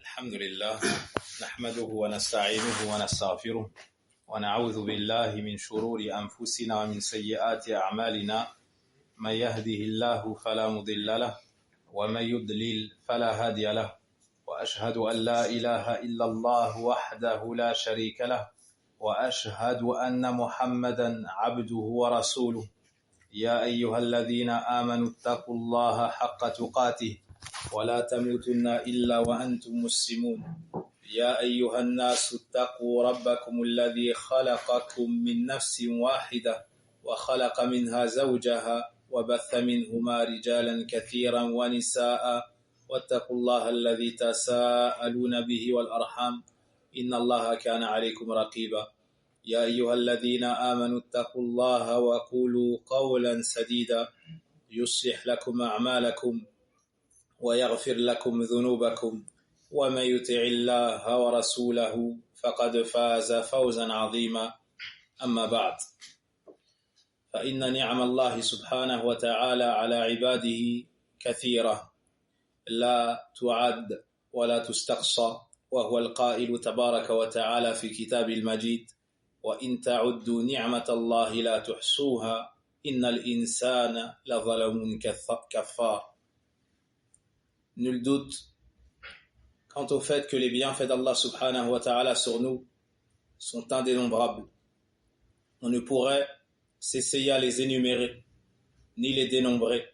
الحمد لله نحمده ونستعينه ونستغفره ونعوذ بالله من شرور أنفسنا ومن سيئات أعمالنا من يهده الله فلا مضل له ومن يضلل فلا هادي له وأشهد أن لا إله إلا الله وحده لا شريك له وأشهد أن محمدا عبده ورسوله يا أيها الذين آمنوا اتقوا الله حق تقاته ولا تموتن إلا وأنتم مسلمون يا أيها الناس اتقوا ربكم الذي خلقكم من نفس واحدة وخلق منها زوجها وبث منهما رجالا كثيرا ونساء واتقوا الله الذي تساءلون به والأرحام إن الله كان عليكم رقيبا يا أيها الذين آمنوا اتقوا الله وقولوا قولا سديدا يصلح لكم أعمالكم ويغفر لكم ذنوبكم ومن يطع الله ورسوله فقد فاز فوزا عظيما أما بعد فإن نعم الله سبحانه وتعالى على عباده كثيرة لا تعد ولا تستقصى وهو القائل تبارك وتعالى في كتاب المجيد وإن تعدوا نعمة الله لا تحصوها إن الإنسان لظلم كفار. Nul doute quant au fait que les bienfaits d'Allah subhanahu wa ta'ala sur nous sont indénombrables. On ne pourrait s'essayer à les énumérer, ni les dénombrer.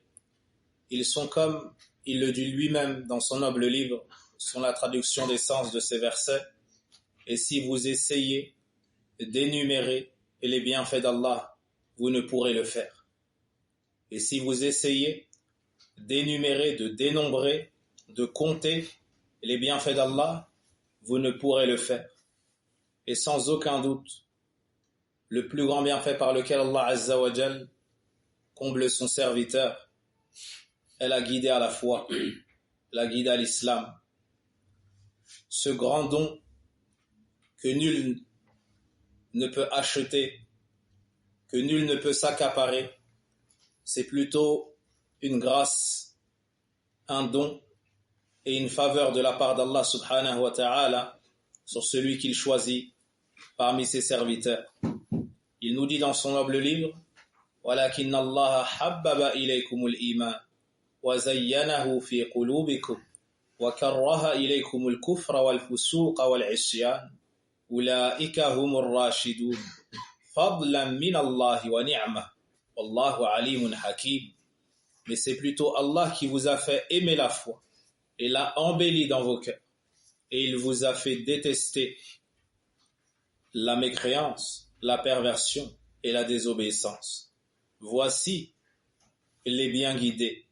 Ils sont comme il le dit lui-même dans son noble livre, sur la traduction des sens de ces versets. Et si vous essayez d'énumérer les bienfaits d'Allah, vous ne pourrez le faire. Et si vous essayez d'énumérer, de dénombrer, de compter les bienfaits d'Allah, vous ne pourrez le faire. Et sans aucun doute, le plus grand bienfait par lequel Allah Azza wa Jal comble son serviteur est la guidée à la foi, la guidée à l'islam. Ce grand don que nul ne peut acheter, que nul ne peut s'accaparer, c'est plutôt une grâce, un don et une faveur de la part d'Allah subhanahu wa ta'ala sur celui qu'il choisit parmi ses serviteurs. Il nous dit dans son noble livre وَلَكِنَّ اللَّهَ حَبَّبَ إِلَيْكُمُ الْإِيمَانَ وَزَيَّنَهُ فِي قُلُوبِكُمْ وَكَرَّهَ إِلَيْكُمُ الْكُفْرَ وَالْفُسُوقَ وَالْعِصْيَانَ أُولَئِكَ هُمُ الرَّاشِدُونَ فَضْلًا مِنَ اللَّهِ وَنِعْمَةً وَاللَّهُ عَلِيمٌ حَكِيمٌ. Mais c'est plutôt Allah qui vous a fait aimer la foi et l'a embellie dans vos cœurs. Et il vous a fait détester la mécréance, la perversion et la désobéissance. Voici les bien guidés,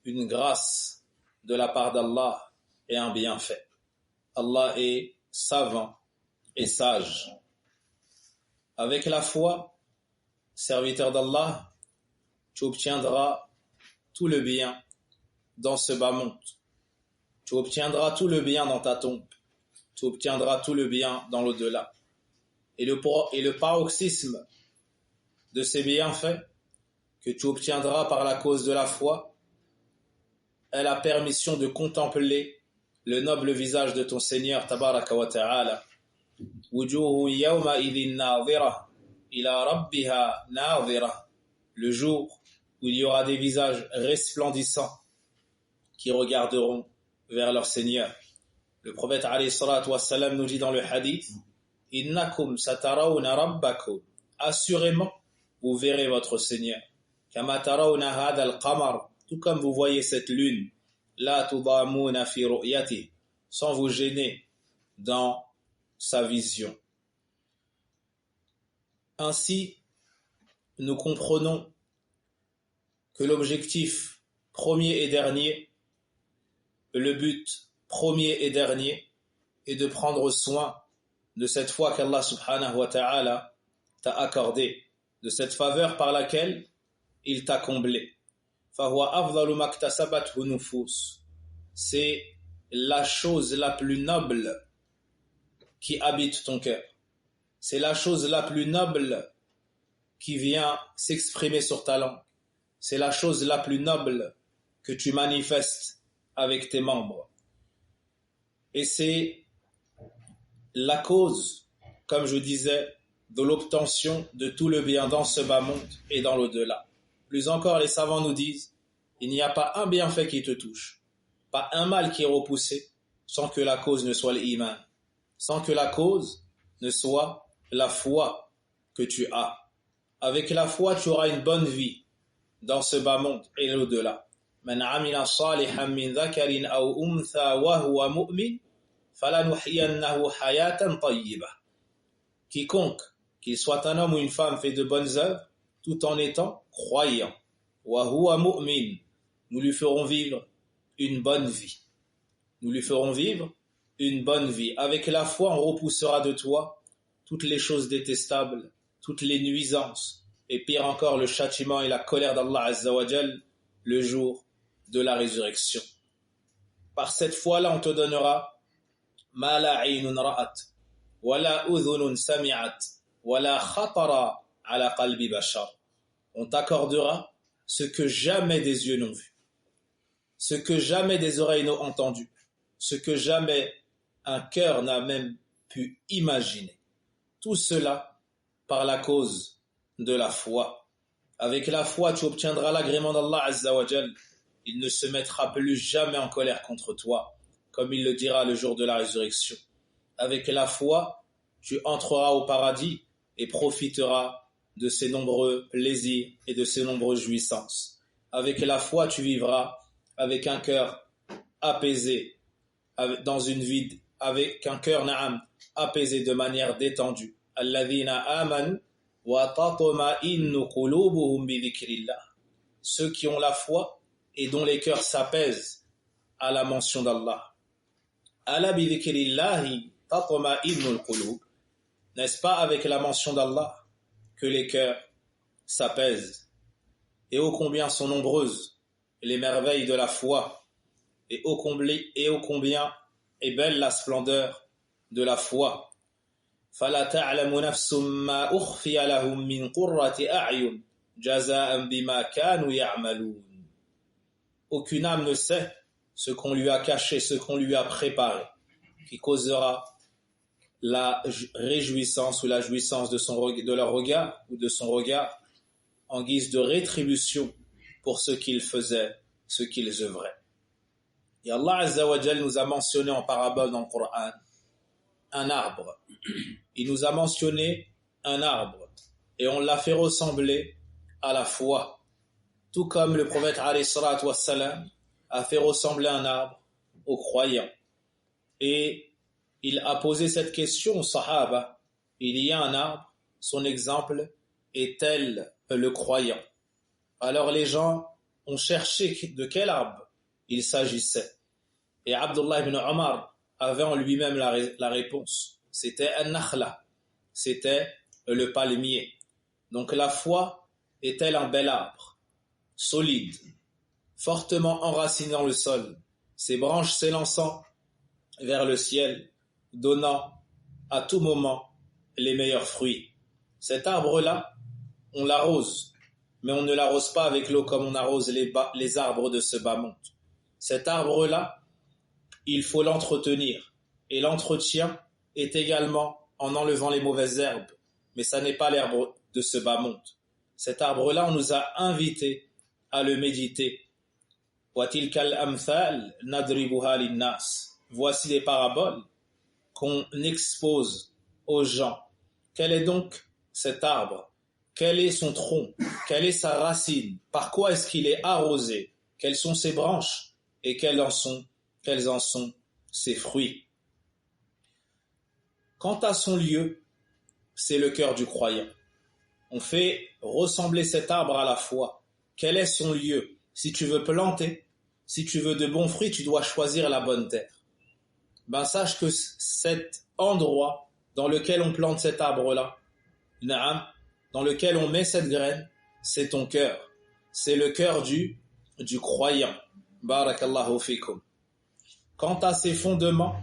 une grâce de la part d'Allah et un bienfait. Allah est savant et sage. Avec la foi, serviteur d'Allah, tu obtiendras tout le bien dans ce bas monde. Tu obtiendras tout le bien dans ta tombe. Tu obtiendras tout le bien dans l'au-delà. Et le paroxysme de ces bienfaits que tu obtiendras par la cause de la foi est la permission de contempler le noble visage de ton Seigneur tabaraka wa ta'ala. Wujuhu yawma idhin nadhira ila rabbiha nadhira. Le jour où il y aura des visages resplendissants qui regarderont vers leur Seigneur. Le prophète alayhi salatu wassalam nous dit dans le hadith Innakum satarawna rabbakum. Assurément, vous verrez votre Seigneur. Kama tarawna hadha al-qamar. Tout comme vous voyez cette lune. La tudamuna fi ru'yatihi. Sans vous gêner dans sa vision. Ainsi, nous comprenons que l'objectif premier et dernier, le but premier et dernier est de prendre soin de cette foi qu'Allah subhanahu wa ta'ala t'a accordée, de cette faveur par laquelle il t'a comblé. فَهُوَ أَفْضَلُ مَا اكْتَسَبَتْهُ نُفُوسٌ. C'est la chose la plus noble qui habite ton cœur. C'est la chose la plus noble qui vient s'exprimer sur ta langue. C'est la chose la plus noble que tu manifestes avec tes membres. Et c'est la cause, comme je disais, de l'obtention de tout le bien dans ce bas monde et dans l'au-delà. Plus encore, les savants nous disent, il n'y a pas un bienfait qui te touche, pas un mal qui est repoussé, sans que la cause ne soit l'iman, sans que la cause ne soit la foi que tu as. Avec la foi, tu auras une bonne vie dans ce bas monde et l'au-delà. Man amila salihan min dhakarin aw untha wa huwa mu'min falanuhyiyannahu hayatan tayyibah. Quiconque, qu'il soit un homme ou une femme, fait de bonnes œuvres tout en étant croyant. Wa huwa mu'min. Nous lui ferons vivre une bonne vie. Nous lui ferons vivre une bonne vie. Avec la foi, on repoussera de toi toutes les choses détestables, toutes les nuisances, et pire encore le châtiment et la colère d'Allah Azza wa Jal le jour de la résurrection. Par cette foi-là, on te donnera ma la aynun ra'at, wa la udhunun sami'at, wa la khatara ala qalbi bashar. On t'accordera ce que jamais des yeux n'ont vu, ce que jamais des oreilles n'ont entendu, ce que jamais un cœur n'a même pu imaginer. Tout cela par la cause de la foi. Avec la foi, tu obtiendras l'agrément d'Allah Azza wa Jal. Il ne se mettra plus jamais en colère contre toi, comme il le dira le jour de la résurrection. Avec la foi, tu entreras au paradis et profiteras de ses nombreux plaisirs et de ses nombreuses jouissances. Avec la foi, tu vivras avec un cœur apaisé, dans une vie, avec un cœur na'am, apaisé de manière détendue. Alladhina amanu wa tatma'innu qulubuhum bi dhikrillah. Ceux qui ont la foi et dont les cœurs s'apaisent à la mention d'Allah. Ala bi dhikrillahi tatma'innu al-qulub. N'est-ce pas avec la mention d'Allah que les cœurs s'apaisent? Et ô combien sont nombreuses les merveilles de la foi, et ô combien est belle la splendeur de la foi. فَلَا تَعْلَمُ نَفْسٌ مَا أُخْفِيَ لَهُم مِّن قُرَّةِ أَعْيُنٍ جَزَاءً بِمَا كَانُوا يَعْمَلُونَ. Aucune âme ne sait ce qu'on lui a caché, ce qu'on lui a préparé, qui causera la réjouissance ou la jouissance de leur regard ou de son regard en guise de rétribution pour ce qu'ils faisaient, ce qu'ils œuvraient. Et Allah Azza wa Jal nous a mentionné en parabole dans le Coran un arbre. Il nous a mentionné un arbre et on l'a fait ressembler à la foi. Tout comme le prophète alayhi salatu wassalam a fait ressembler un arbre aux croyants. Et il a posé cette question aux Sahaba. Il y a un arbre, son exemple est tel le croyant. Alors les gens ont cherché de quel arbre il s'agissait. Et Abdullah ibn Omar avait en lui-même la réponse. C'était an-nakhla, c'était le palmier. Donc la foi est-elle un bel arbre, solide, fortement enraciné dans le sol, ses branches s'élançant vers le ciel, donnant à tout moment les meilleurs fruits. Cet arbre-là, on l'arrose, mais on ne l'arrose pas avec l'eau comme on arrose les arbres de ce bas monde. Cet arbre-là, il faut l'entretenir. Et l'entretien est également en enlevant les mauvaises herbes. Mais ça n'est pas l'herbe de ce bas monde. Cet arbre-là, on nous a invités à le méditer. Voici des paraboles qu'on expose aux gens. Quel est donc cet arbre? Quel est son tronc? Quelle est sa racine? Par quoi est-ce qu'il est arrosé? Quelles sont ses branches? Et quels en sont ses fruits? Quant à son lieu, c'est le cœur du croyant. On fait ressembler cet arbre à la foi. Quel est son lieu? Si tu veux planter, si tu veux de bons fruits, tu dois choisir la bonne terre. Sache que cet endroit dans lequel on plante cet arbre-là, dans lequel on met cette graine, c'est ton cœur. C'est le cœur du croyant. Barakallahu fikum. Quant à ses fondements,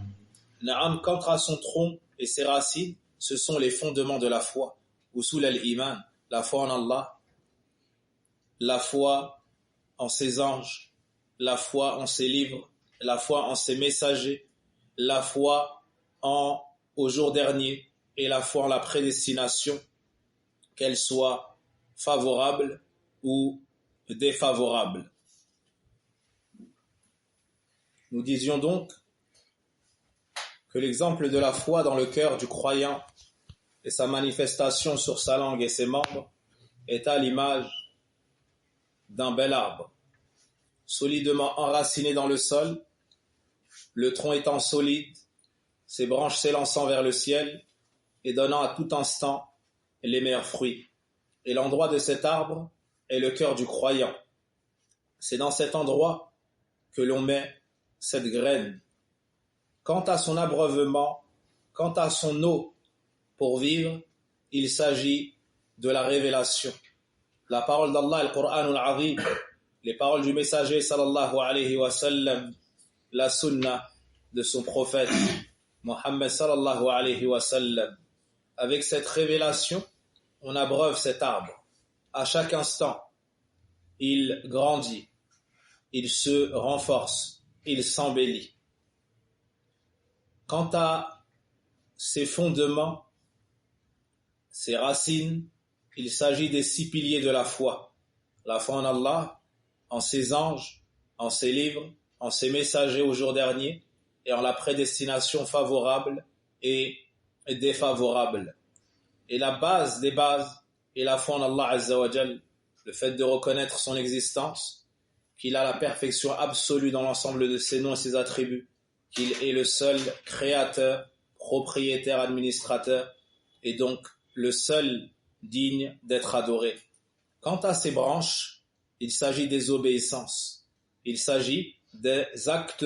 quant à son tronc et ses racines, ce sont les fondements de la foi. Usul al-iman, la foi en Allah, la foi en ses anges, la foi en ses livres, la foi en ses messagers, la foi au jour dernier et la foi en la prédestination, qu'elle soit favorable ou défavorable. Nous disions donc que l'exemple de la foi dans le cœur du croyant et sa manifestation sur sa langue et ses membres est à l'image d'un bel arbre, solidement enraciné dans le sol, le tronc étant solide, ses branches s'élançant vers le ciel et donnant à tout instant les meilleurs fruits. Et l'endroit de cet arbre est le cœur du croyant. C'est dans cet endroit que l'on met cette graine. Quant à son abreuvement, quant à son eau pour vivre, il s'agit de la révélation. La parole d'Allah, le Coran al-Azim, les paroles du messager sallallahu alayhi wa sallam, la sunna de son prophète Mohammed sallallahu alayhi wa sallam. Avec cette révélation, on abreuve cet arbre. À chaque instant, il grandit, il se renforce, il s'embellit. Quant à ses fondements, ses racines, il s'agit des 6 piliers de la foi. La foi en Allah, en ses anges, en ses livres, en ses messagers au jour dernier, et en la prédestination favorable et défavorable. Et la base des bases est la foi en Allah Azza wa Jal, le fait de reconnaître son existence, qu'il a la perfection absolue dans l'ensemble de ses noms et ses attributs, qu'il est le seul créateur, propriétaire, administrateur, et donc le seul digne d'être adoré. Quant à ses branches, il s'agit des obéissances. Il s'agit des actes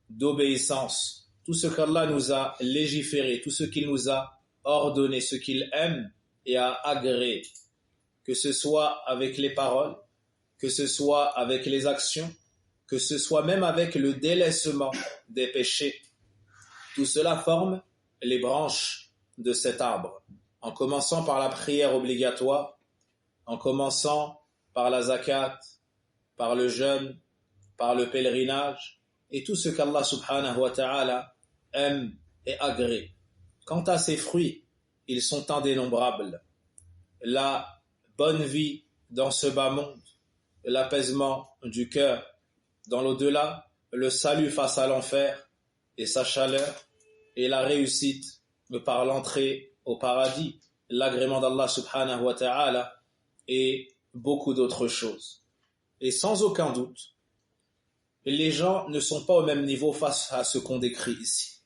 d'obéissance. Tout ce qu'Allah nous a légiféré, tout ce qu'il nous a ordonné, ce qu'il aime et a agréé, que ce soit avec les paroles, que ce soit avec les actions, que ce soit même avec le délaissement des péchés. Tout cela forme les branches de cet arbre, en commençant par la prière obligatoire, en commençant par la zakat, par le jeûne, par le pèlerinage, et tout ce qu'Allah subhanahu wa ta'ala aime et agrée. Quant à ses fruits, ils sont indénombrables. La bonne vie dans ce bas monde, l'apaisement du cœur dans l'au-delà, le salut face à l'enfer et sa chaleur, et la réussite par l'entrée au paradis, l'agrément d'Allah subhanahu wa ta'ala, et beaucoup d'autres choses. Et sans aucun doute, les gens ne sont pas au même niveau face à ce qu'on décrit ici.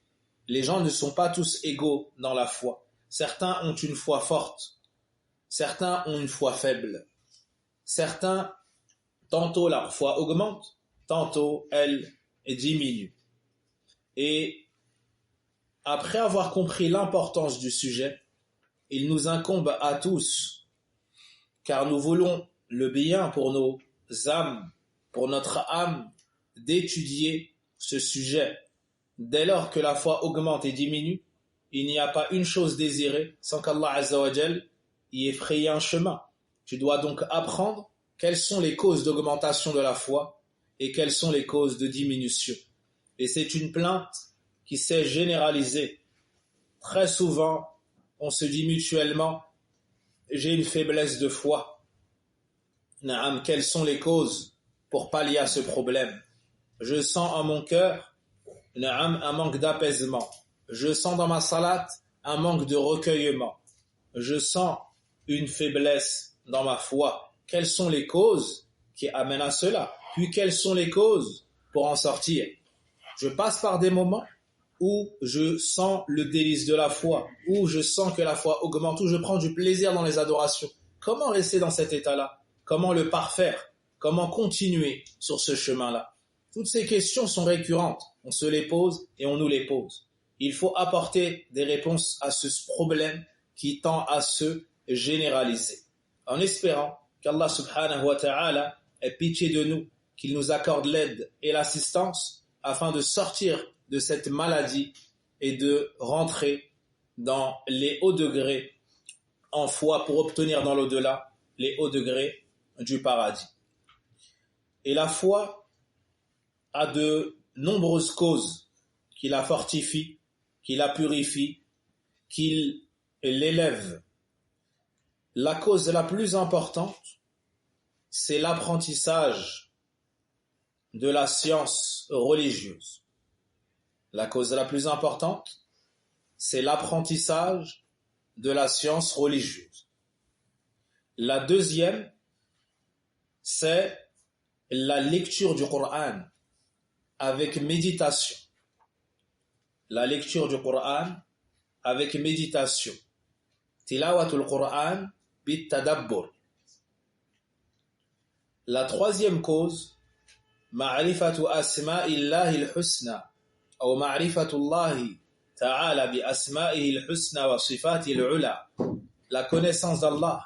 Les gens ne sont pas tous égaux dans la foi. Certains ont une foi forte, certains ont une foi faible. Certains, tantôt leur foi augmente, tantôt elle diminue. Et après avoir compris l'importance du sujet, il nous incombe à tous, car nous voulons le bien pour nos âmes, pour notre âme, d'étudier ce sujet. Dès lors que la foi augmente et diminue, il n'y a pas une chose désirée sans qu'Allah Azza wa Jal y ait frayé un chemin. Tu dois donc apprendre quelles sont les causes d'augmentation de la foi et quelles sont les causes de diminution. Et c'est une plainte qui s'est généralisée. Très souvent, on se dit mutuellement « j'ai une faiblesse de foi ». Naam, quelles sont les causes pour pallier à ce problème? Je sens en mon cœur un manque d'apaisement. Je sens dans ma salate un manque de recueillement. Je sens une faiblesse dans ma foi. Quelles sont les causes qui amènent à cela? Puis quelles sont les causes pour en sortir? Je passe par des moments où je sens le délice de la foi, où je sens que la foi augmente, où je prends du plaisir dans les adorations. Comment rester dans cet état-là? Comment le parfaire? Comment continuer sur ce chemin-là? Toutes ces questions sont récurrentes. On se les pose et on nous les pose. Il faut apporter des réponses à ce problème qui tend à se généraliser. En espérant qu'Allah subhanahu wa ta'ala ait pitié de nous, qu'il nous accorde l'aide et l'assistance afin de sortir de cette maladie et de rentrer dans les hauts degrés en foi pour obtenir dans l'au-delà les hauts degrés du paradis. Et la foi a de nombreuses causes qui la fortifie, qui la purifie, qui l'élève. La cause la plus importante, c'est l'apprentissage de la science religieuse. La cause la plus importante, c'est l'apprentissage de la science religieuse. La deuxième, c'est la lecture du Coran avec méditation. La lecture du Coran avec méditation. Tilawatul Coran bit tadabbur. La troisième cause, ma'rifatu asma'illahi al-husna ou ma'rifatullahi ta'ala bi asma'ihi al-husna wa sifatihi al-ula. La connaissance d'Allah.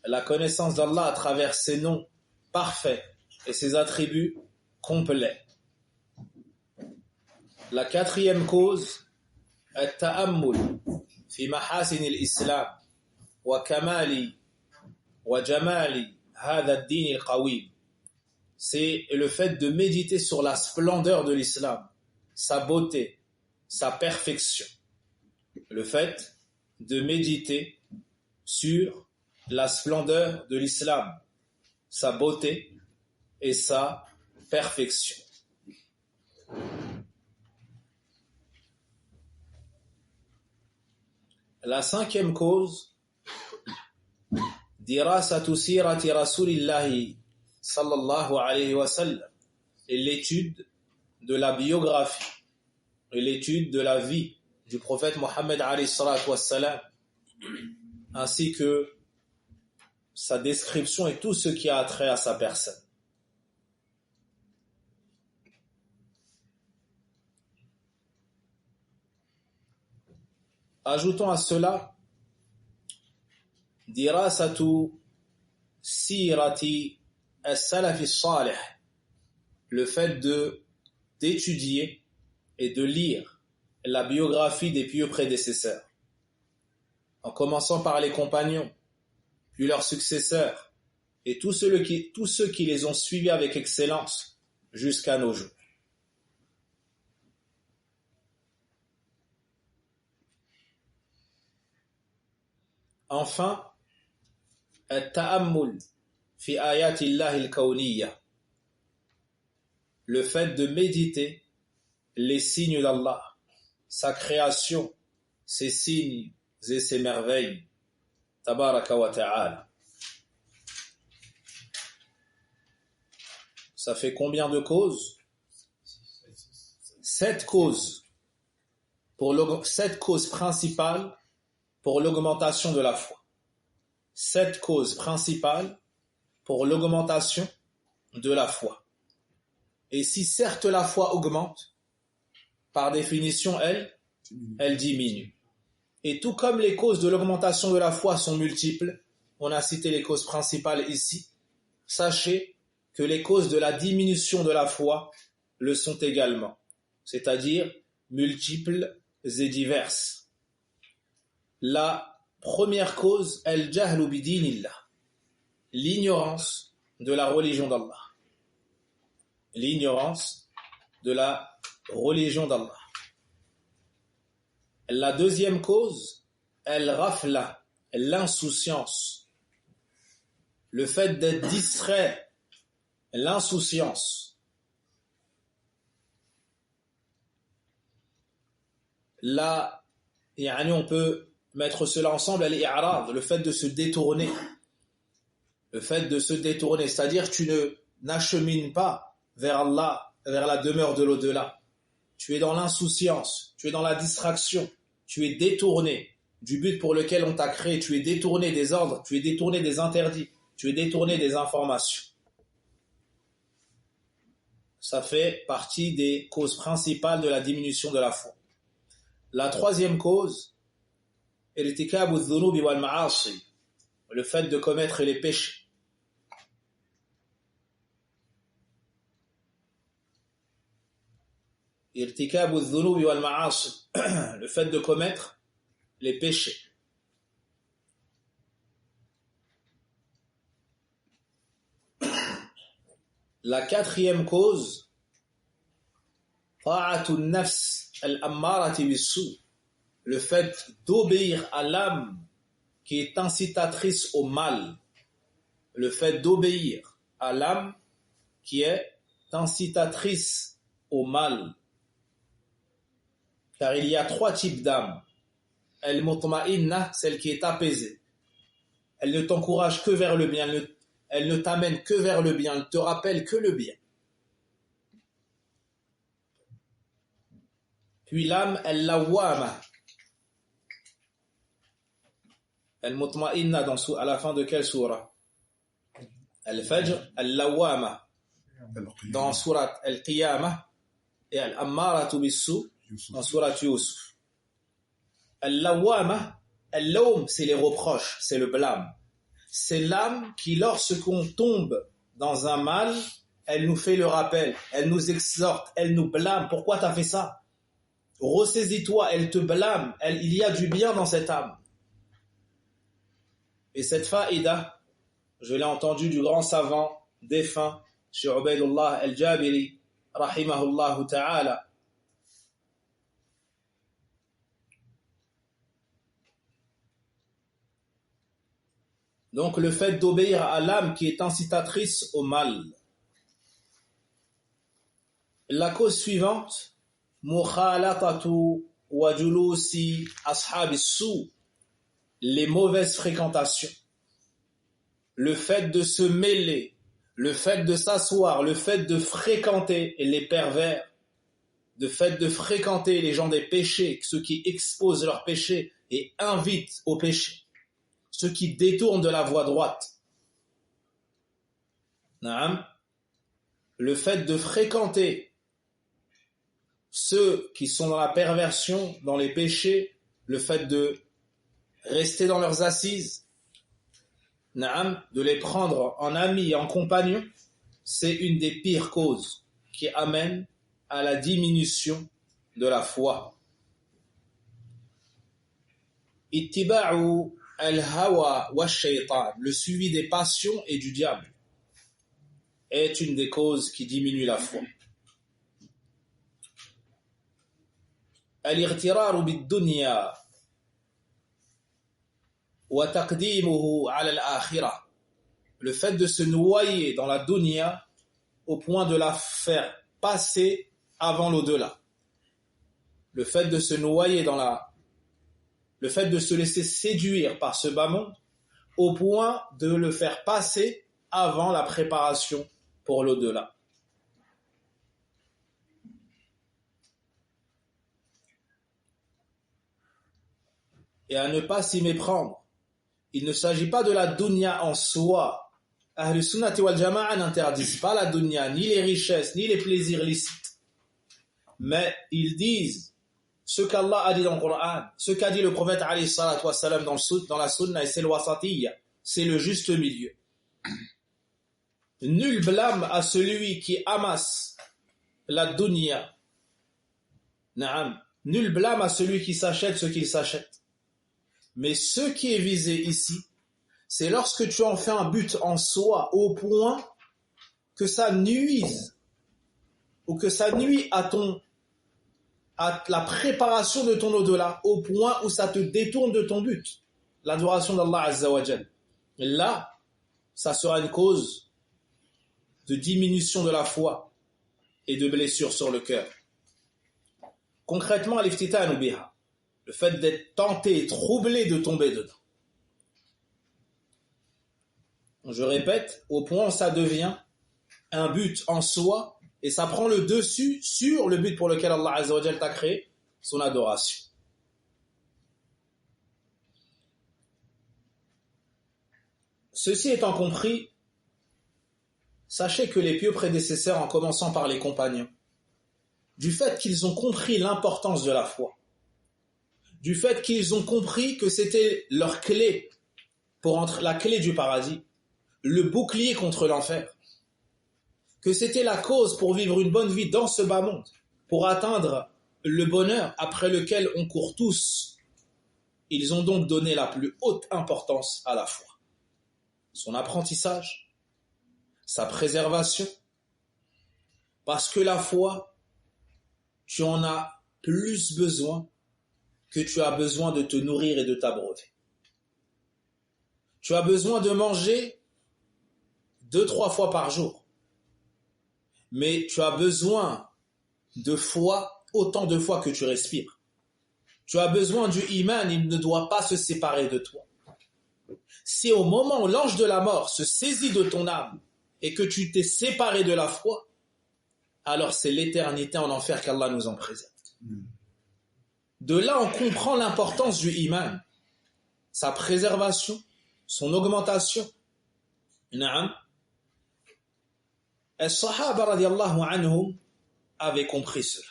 La connaissance d'Allah à travers ses noms parfaits et ses attributs complets. La quatrième cause, التأمل في محاسن الإسلام وكمال وجمال هذا الدين القويم. C'est le fait de méditer sur la splendeur de l'islam, sa beauté, sa perfection. Le fait de méditer sur la splendeur de l'islam, sa beauté et sa perfection. La cinquième cause, dirasatu sirati rasulillahi sallallahu alayhi wa sallam, est l'étude de la biographie et l'étude de la vie du prophète Mohammed alayhi salatu wa sallam, ainsi que sa description et tout ce qui a trait à sa personne. Ajoutons à cela dirasatu sirati as-salaf as-salih, le fait d'étudier et de lire la biographie des pieux prédécesseurs, en commençant par les compagnons, puis leurs successeurs, et tous ceux qui les ont suivis avec excellence jusqu'à nos jours. Enfin, التأمل في آيات الله الكونية, le fait de méditer les signes d'Allah, sa création, ses signes et ses merveilles. Tabaraka wa ta'ala. Ça fait combien de causes? 7 causes. 7 causes principales pour l'augmentation de la foi. 7 causes principales pour l'augmentation de la foi. Et si certes la foi augmente, par définition, elle diminue. Et tout comme les causes de l'augmentation de la foi sont multiples, on a cité les causes principales ici, sachez que les causes de la diminution de la foi le sont également, c'est-à-dire multiples et diverses. La première cause, al-jahlu bidinillah, l'ignorance de la religion d'Allah. L'ignorance de la religion d'Allah. La deuxième cause, al-ghafla, l'insouciance. Le fait d'être distrait, l'insouciance. Là, on peut mettre cela ensemble, al-i'rad, le fait de se détourner. Le fait de se détourner, c'est-à-dire tu n'achemines pas vers Allah, vers la demeure de l'au-delà. Tu es dans l'insouciance, tu es dans la distraction, tu es détourné du but pour lequel on t'a créé, tu es détourné des ordres, tu es détourné des interdits, tu es détourné des informations. Ça fait partie des causes principales de la diminution de la foi. La troisième cause, irtikabu dhunubi wal ma'asi, le fait de commettre les péchés. Irtikabu dhunubi wal ma'asi, le fait de commettre les péchés. La quatrième cause, ta'atu nafs al-ammarati bis-su, le fait d'obéir à l'âme qui est incitatrice au mal, le fait d'obéir à l'âme qui est incitatrice au mal. Car il y a 3 types d'âmes. Al-mutma'inna, celle qui est apaisée. Elle ne t'encourage que vers le bien, elle ne t'amène que vers le bien, elle ne te rappelle que le bien. Puis l'âme, al-lawwama. Al-mutma'inna, à la fin de quelle sourate? Al-Fajr, al-lawwama. Dans sourate al-Qiyamah et al-ammaratu bis-su dans sourate Yusuf. Al-lawwama, al-lawm, c'est les reproches, c'est le blâme. C'est l'âme qui, lorsqu'on tombe dans un mal, elle nous fait le rappel, elle nous exhorte, elle nous blâme. Pourquoi tu as fait ça? Ressaisis-toi, elle te blâme. Il y a du bien dans cette âme. Et cette faïda, je l'ai entendu du grand savant défunt, Cheikh Ubaydullah al-Jabiri, rahimahullah ta'ala. Donc le fait d'obéir à l'âme qui est incitatrice au mal. La cause suivante, mukhalatatu wa julusi ashab as-su, les mauvaises fréquentations. Le fait de se mêler, le fait de s'asseoir, le fait de fréquenter les pervers, le fait de fréquenter les gens des péchés, ceux qui exposent leurs péchés et invitent au péché, ceux qui détournent de la voie droite. Naam. Le fait de fréquenter ceux qui sont dans la perversion, dans les péchés, le fait de rester dans leurs assises, naam, de les prendre en amis et en compagnons, c'est une des pires causes qui amène à la diminution de la foi. Ittiba'u al-hawa wa shaytan, le suivi des passions et du diable, est une des causes qui diminue la foi. Al-irtiraru bid-dunya wa taqdimuhu ala al-akhirah, le fait de se noyer dans la dunya au point de la faire passer avant l'au-delà. Le fait de se noyer le fait de se laisser séduire par ce bas monde au point de le faire passer avant la préparation pour l'au-delà. Et à ne pas s'y méprendre. Il ne s'agit pas de la dunya en soi. Ahl Sunnati wal Jama'a n'interdisent pas la dunya, ni les richesses, ni les plaisirs licites. Mais ils disent ce qu'Allah a dit dans le Coran, ce qu'a dit le prophète alayhi salatu wassalam dans la sunna, et c'est le wasatiyya, c'est le juste milieu. Nul blâme à celui qui amasse la dunya. Naam. Nul blâme à celui qui s'achète ce qu'il s'achète. Mais ce qui est visé ici, c'est lorsque tu en fais un but en soi au point que ça nuise ou que ça nuit à la préparation de ton au-delà, au point où ça te détourne de ton but, l'adoration d'Allah Azza wa Jal. Là, ça sera une cause de diminution de la foi et de blessures sur le cœur. Concrètement, al-iftitanu biha, le fait d'être tenté et troublé de tomber dedans. Je répète, au point où ça devient un but en soi et ça prend le dessus sur le but pour lequel Allah Azza wa Jal t'a créé, son adoration. Ceci étant compris, sachez que les pieux prédécesseurs, en commençant par les compagnons, du fait qu'ils ont compris l'importance de la foi, du fait qu'ils ont compris que c'était leur clé la clé du paradis, le bouclier contre l'enfer, que c'était la cause pour vivre une bonne vie dans ce bas monde, pour atteindre le bonheur après lequel on court tous. Ils ont donc donné la plus haute importance à la foi. Son apprentissage, sa préservation, parce que la foi tu en as plus besoin que tu as besoin de te nourrir et de t'abreuver. Tu as besoin de manger 2-3 fois par jour. Mais tu as besoin de foi autant de fois que tu respires. Tu as besoin du iman, il ne doit pas se séparer de toi. Si au moment où l'ange de la mort se saisit de ton âme et que tu t'es séparé de la foi, alors c'est l'éternité en enfer qu'Allah nous en préserve. De là, on comprend l'importance du iman, sa préservation, son augmentation. Naam. Les Sahaba radiallahu anhum avaient compris cela.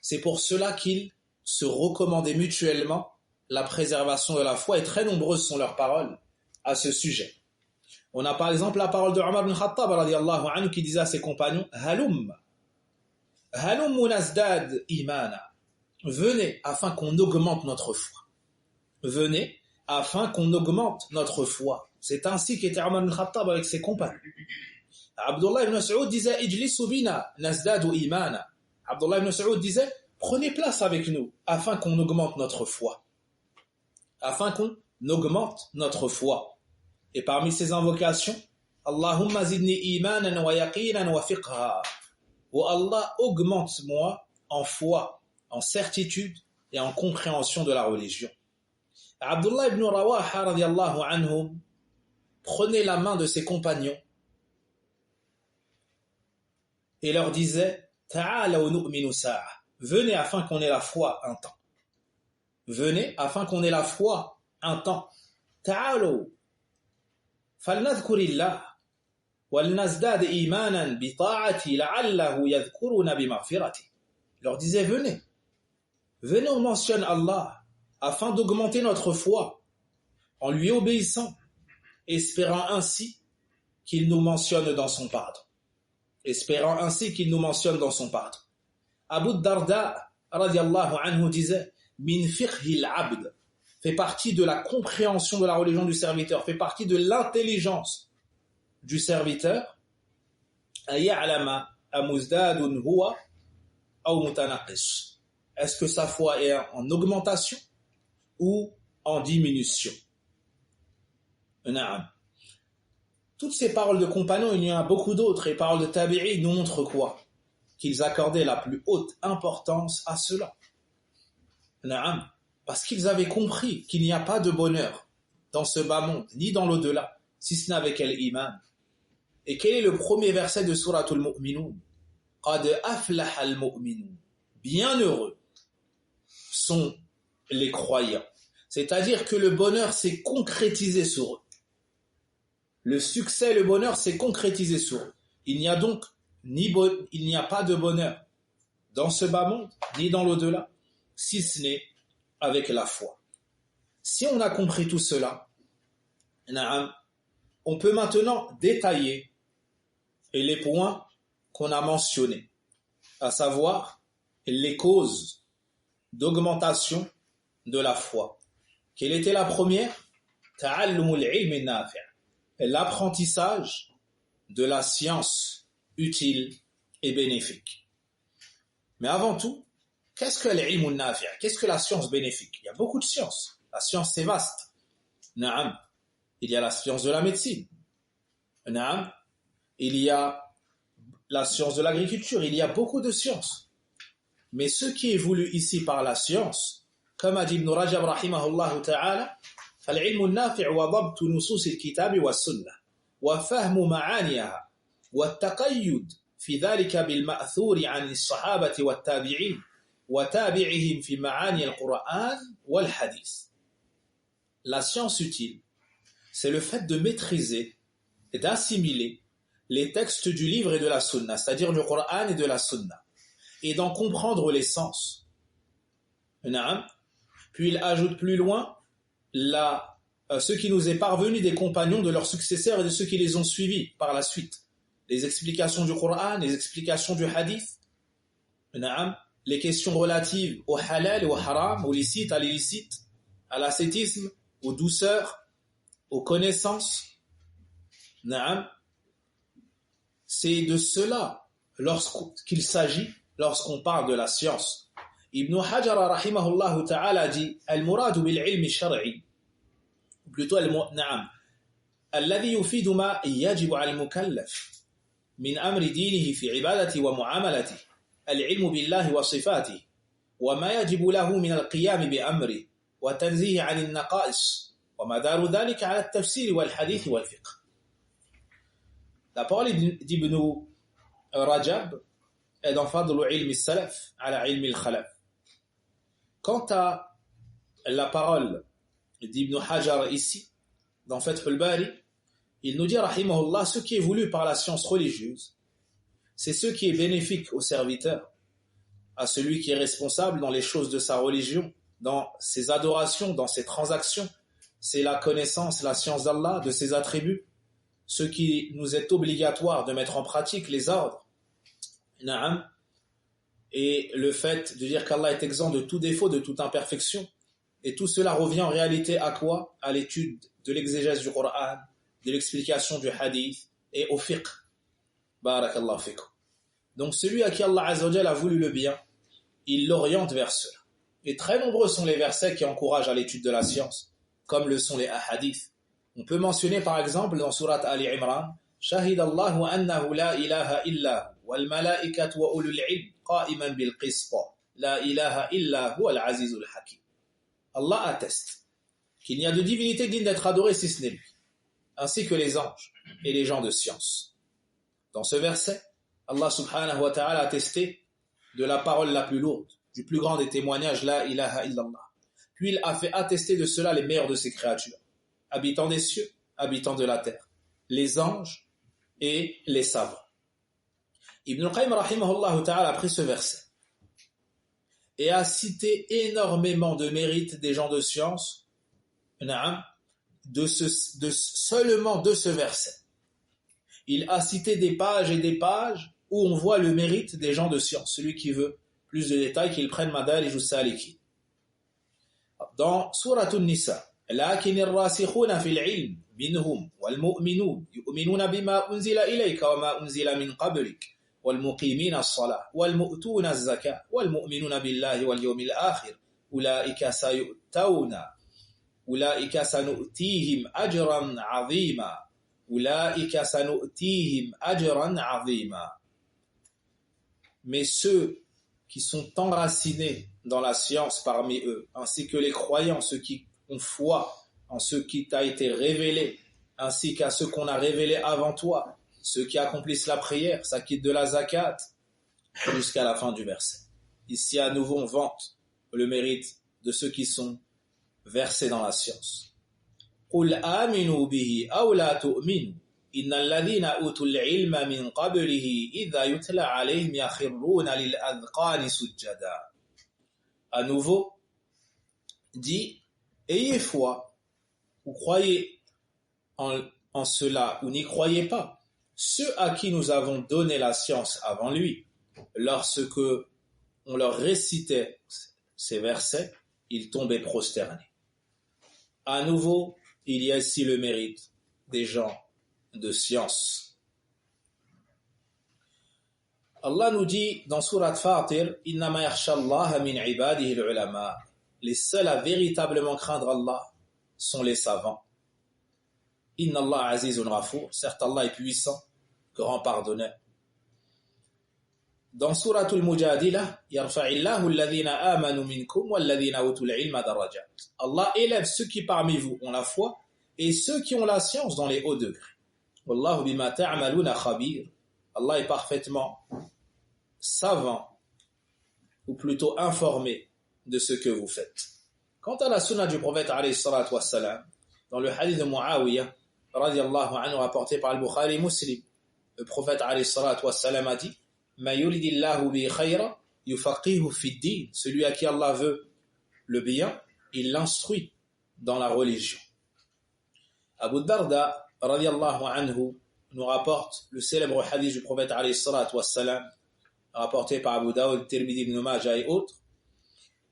C'est pour cela qu'ils se recommandaient mutuellement la préservation de la foi et très nombreuses sont leurs paroles à ce sujet. On a par exemple la parole de Omar ibn Khattab radiallahu anhu qui disait à ses compagnons Halum nazdad imana. Venez afin qu'on augmente notre foi. Venez afin qu'on augmente notre foi. C'est ainsi qu'était Omar ibn Khattab avec ses compagnons. Abdullah ibn Mas'ud disait Ijlisu bina nazdadu imana. Abdullah ibn Mas'ud disait prenez place avec nous afin qu'on augmente notre foi. Afin qu'on augmente notre foi. Et parmi ces invocations, Allahumma zidni imanan wa yaqinan wa fiqha. Oh Allah, augmente-moi en foi, en certitude et en compréhension de la religion. Abdullah ibn Rawaha radiyallahu anhum prenait la main de ses compagnons et leur disait Ta'alaw nu'minu sa'a. Venez afin qu'on ait la foi un temps. Venez afin qu'on ait la foi un temps. Ta'alaw falnadhkurillah walnazdad imanan bi ta'ati la'allahu yadhkuruna bi maghfirati. Leur disait venez on mentionne Allah afin d'augmenter notre foi en lui obéissant, espérant ainsi qu'il nous mentionne dans son pardon. Espérant ainsi qu'il nous mentionne dans son pardon. Abu Darda radiallahu anhu disait min fiqhil abd, fait partie de la compréhension de la religion du serviteur, fait partie de l'intelligence du serviteur, aya'lama amuzdadun huwa aw mutanaqis. Est-ce que sa foi est en augmentation ou en diminution? Naam. Toutes ces paroles de compagnons, il y en a beaucoup d'autres, et paroles de tabi'i nous montrent quoi? Qu'ils accordaient la plus haute importance à cela. Naam. Parce qu'ils avaient compris qu'il n'y a pas de bonheur dans ce bas monde, ni dans l'au-delà, si ce n'est avec l'iman. Et quel est le premier verset de Suratul Mu'minun? Qad aflaha al-mu'minun. Bienheureux sont les croyants. C'est-à-dire que le bonheur s'est concrétisé sur eux. Le succès, le bonheur s'est concrétisé sur eux. Il n'y a donc il n'y a pas de bonheur dans ce bas monde, ni dans l'au-delà, si ce n'est avec la foi. Si on a compris tout cela, on peut maintenant détailler les points qu'on a mentionnés, à savoir les causes d'augmentation de la foi. Quelle était la première? Ta'allumul ilmi nafi', l'apprentissage de la science utile et bénéfique. Mais avant tout, qu'est-ce que l'ilm nafi'? Qu'est-ce que la science bénéfique? Il y a beaucoup de sciences. La science, c'est vaste. Naam. Il y a la science de la médecine. Naam. Il y a la science de l'agriculture. Il y a beaucoup de sciences. Mais ce qui est voulu ici par la science, comme a dit Ibn Rajab rahimahullah ta'ala, فالعلم النافع وضبط نصوص الكتاب والسنة وفهم معانيها والتقيد في ذلك بالمأثور عن الصحابة والتابعين وتابعهم في معاني القرآن والحديث. La science utile, c'est le fait de maîtriser et d'assimiler les textes du livre et de la sunna, c'est-à-dire du Coran et de la sunna, et d'en comprendre les sens. Puis il ajoute plus loin ce qui nous est parvenu des compagnons, de leurs successeurs et de ceux qui les ont suivis par la suite. Les explications du Coran, les explications du hadith, les questions relatives au halal et au haram, au licite, à l'illicite, à l'ascétisme, aux douceurs, aux connaissances. C'est de cela, lorsqu'il s'agit lorsqu'on parle de la science. Ibn Hajar rahimahullah ta'ala dit al-murad bil-ilm shar'i, plutôt na'am, alladhi yufidu ma yajibu 'ala al-mukallaf min amri dinihi fi ibadati wa mu'amalatihi al-'ilmu billahi wa sifatihi wa ma yajibu lahu min al-qiyam bi amri wa tanzihi 'an an-naqa'is wa madaru dhalika 'ala at-tafsir wal-hadith wal-fiqh. La parole d'Ibn Rajab est dans Fadl ilm al-salaf ala ilm al-khalaf. Quant à la parole d'Ibn Hajar ici, dans Fath al-Bari, il nous dit, rahimahullah, ce qui est voulu par la science religieuse, c'est ce qui est bénéfique au serviteur, à celui qui est responsable dans les choses de sa religion, dans ses adorations, dans ses transactions. C'est la connaissance, la science d'Allah, de ses attributs, ce qui nous est obligatoire de mettre en pratique, les ordres. Na'am. Et le fait de dire qu'Allah est exempt de tout défaut, de toute imperfection. Et tout cela revient en réalité à quoi? À l'étude de l'exégèse du Coran, de l'explication du hadith et au fiqh. Barakallahu fikum. Donc celui à qui Allah Azza wa Jalla a voulu le bien, il l'oriente vers cela. Et très nombreux sont les versets qui encouragent à l'étude de la science, comme le sont les hadiths. On peut mentionner par exemple dans Surat Ali Imran, Shahid Allahu annahu la ilaha illa wal malaikatu wa ulul ilm qa'iman bil qist la ilaha illa huwa al-aziz al-hakim. Allah atteste qu'il n'y a de divinité digne d'être adorée si ce n'est lui, ainsi que les anges et les gens de science. Dans ce verset, Allah subhanahu wa ta'ala a attesté de la parole la plus lourde, du plus grand des témoignages, la ilaha illallah. Puis il a fait attester de cela les meilleurs de ses créatures, habitants des cieux, habitants de la terre, les anges et les savants. Ibn al-Qayyim rahimahullah ta'ala a pris ce verset et a cité énormément de mérites des gens de science, seulement de ce verset. Il a cité des pages et des pages où on voit le mérite des gens de science. Celui qui veut plus de détails, qu'il prenne Madarij as-Salikin. Dans Surat An-Nisa, لكن الراسخون في العلم منهم والمؤمنون يؤمنون بما أنزل إليك وما أنزل من قبلك والمقيمين الصلاة والمؤتون الزكاة والمؤمنون بالله واليوم الآخر أولئك سنؤتيهم أجرا عظيما. Mais ceux qui sont enracinés dans la science parmi eux, ainsi que les croyants, ceux qui ont foi en ce qui t'a été révélé, ainsi qu'à ceux qu'on a révélés avant toi, ceux qui accomplissent la prière, s'acquittent de la zakat, jusqu'à la fin du verset. Ici, à nouveau, on vante le mérite de ceux qui sont versés dans la science. قُلْ آمِنُوا بِهِ أَوْ لَا تُؤْمِنُوا إِنَّ الَّذِينَ أُوتُوا الْعِلْمَ مِنْ قَبْلِهِ إِذَا يُتْلَى عَلَيْهِمْ يَخِرُّونَ لِلْأَذْقَانِ سُجَّدًا. À nouveau, dit, ayez foi, ou croyez en cela, ou n'y croyez pas. Ceux à qui nous avons donné la science avant lui, lorsque on leur récitait ces versets, ils tombaient prosternés. À nouveau, il y a ici le mérite des gens de science. Allah nous dit dans Surat Fatir, Innama yakhsha Allah min ibadihi al-ulama. Les seuls à véritablement craindre Allah sont les savants. Inna Allah azizun ghafour. Certes, Allah est puissant, grand pardonneur. Dans Surat Al-Mujadilah, Yarfa'illahu alladhina amanu minkum walladhina utul ilma darajat. Allah élève ceux qui parmi vous ont la foi et ceux qui ont la science dans les hauts degrés. Wallahu bima ta'maluna khabir. Allah est parfaitement savant, ou plutôt informé de ce que vous faites. Quant à la sunna du prophète alayhi salatu wassalam, dans le hadith de Muawiyah radiyallahu anhu rapporté par Al-Bukhari Muslim, le prophète alayhi salatu wassalam a dit: Ma yuridillahu bi khayra yufaqihu fi din. Celui à qui Allah veut le bien, il l'instruit dans la religion. Abu Darda radiyallahu anhu nous rapporte le célèbre hadith du prophète alayhi salatu wassalam, rapporté par Abu Dawud, Tirmidhi, Ibn Majah et autres.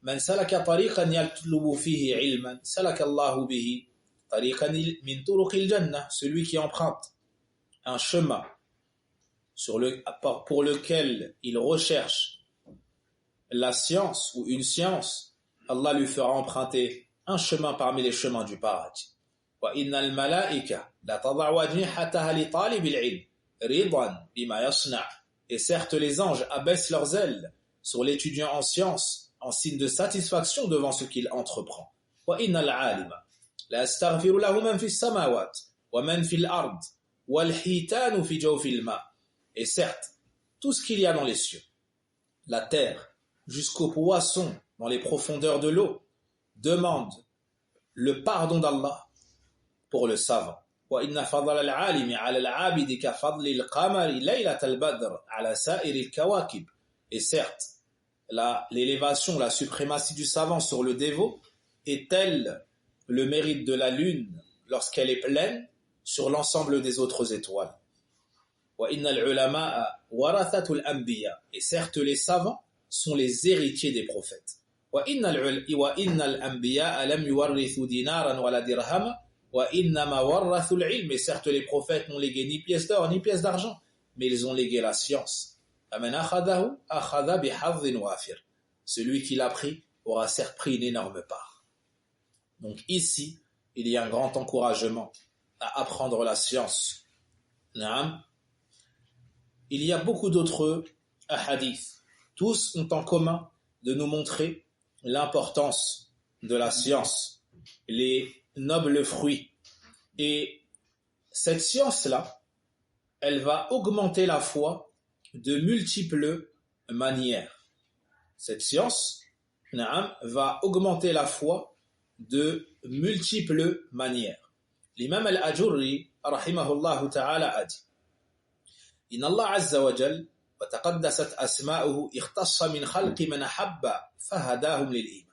Man salaka tariqan yatlubu fihi ilman salaka Allahu bihi tariqan min turuqil jannah. Celui qui emprunte un chemin pour lequel il recherche la science ou une science, Allah lui fera emprunter un chemin parmi les chemins du paradis. وَإِنَّ الْمَلَائِكَةَ لَتَضَعُ أَجْنِحَتَهَا لِطَالِبِ الْعِلْمِ رِضًا بِمَا يَصْنَعُ. Et certes, les anges abaissent leurs ailes sur l'étudiant en science en signe de satisfaction devant ce qu'il entreprend. وَإِنَّ الْعَالِمَ لَا يَسْتَغْفِرُ لَهُ مَنْ فِي السَّمَاوَاتِ وَمَنْ فِي الْأَرْضِ وَالْحِيتَانُ فِي جَوْفِ الْمَاءِ. Et certes, tout ce qu'il y a dans les cieux, la terre, jusqu'aux poissons dans les profondeurs de l'eau, demande le pardon d'Allah pour le savant. وَإِنَّ فَضْلَ الْعَالِمِ عَلَى الْعَابِدِ كَفَضْلِ الْقَمَرِ لَيْلَةَ الْبَدْرِ عَلَى سَائِرِ الْكَوَاكِبِ. Et certes, l'élévation, la suprématie du savant sur le dévot est telle le mérite de la lune lorsqu'elle est pleine sur l'ensemble des autres étoiles. وَإِنَّ الْعُلَمَاءَ وَرَثَةُ الْأَنْبِيَاءِ. Et certes, les savants sont les héritiers des prophètes. وَإِنَّ الْأَنْبِيَاءَ لَمْ يُوَرِّثُوا دِينَارًا وَلَا دِرْهَمًا وَإِنَّمَا وَرَّثُوا الْعِلْمَ. Et certes, les prophètes n'ont légué ni pièces d'or ni pièces d'argent, mais ils ont légué la science. فَمَنْ أَخَذَهُ أَخَذَ بِحَظٍّ وَافِرٍ. Celui qui l'a pris aura certes pris une énorme part. Donc ici, il y a un grand encouragement à apprendre la science. Naam. Il y a beaucoup d'autres hadiths. Tous ont en commun de nous montrer l'importance de la science, les nobles fruits. Et cette science-là, elle va augmenter la foi de multiples manières. Cette science, va augmenter la foi de multiples manières. L'imam al-Ajurri, rahimahullah ta'ala, a dit: إن الله عز وجل وتقدست أسماؤه اختص من خلق من أحب فهداهم للإيمان.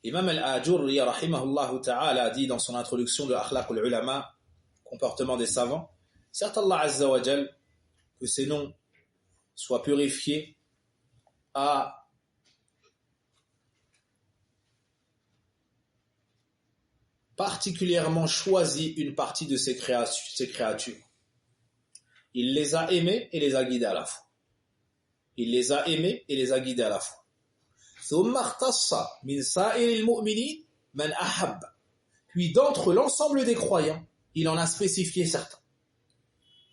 Imam al-Ajurri rahimahullah ta'ala dit dans son introduction de Akhlaq al-Ulama, comportement des savants, certes Allah Azza wa Jal, que ses noms soient purifiés, a particulièrement choisi une partie de ses créatures. Il les a aimés et les a guidés à la fois. Il les a aimés et les a guidés à la fois. ثم اختص من سائر المؤمنين من أحب. Puis d'entre l'ensemble des croyants, il en a spécifié certains.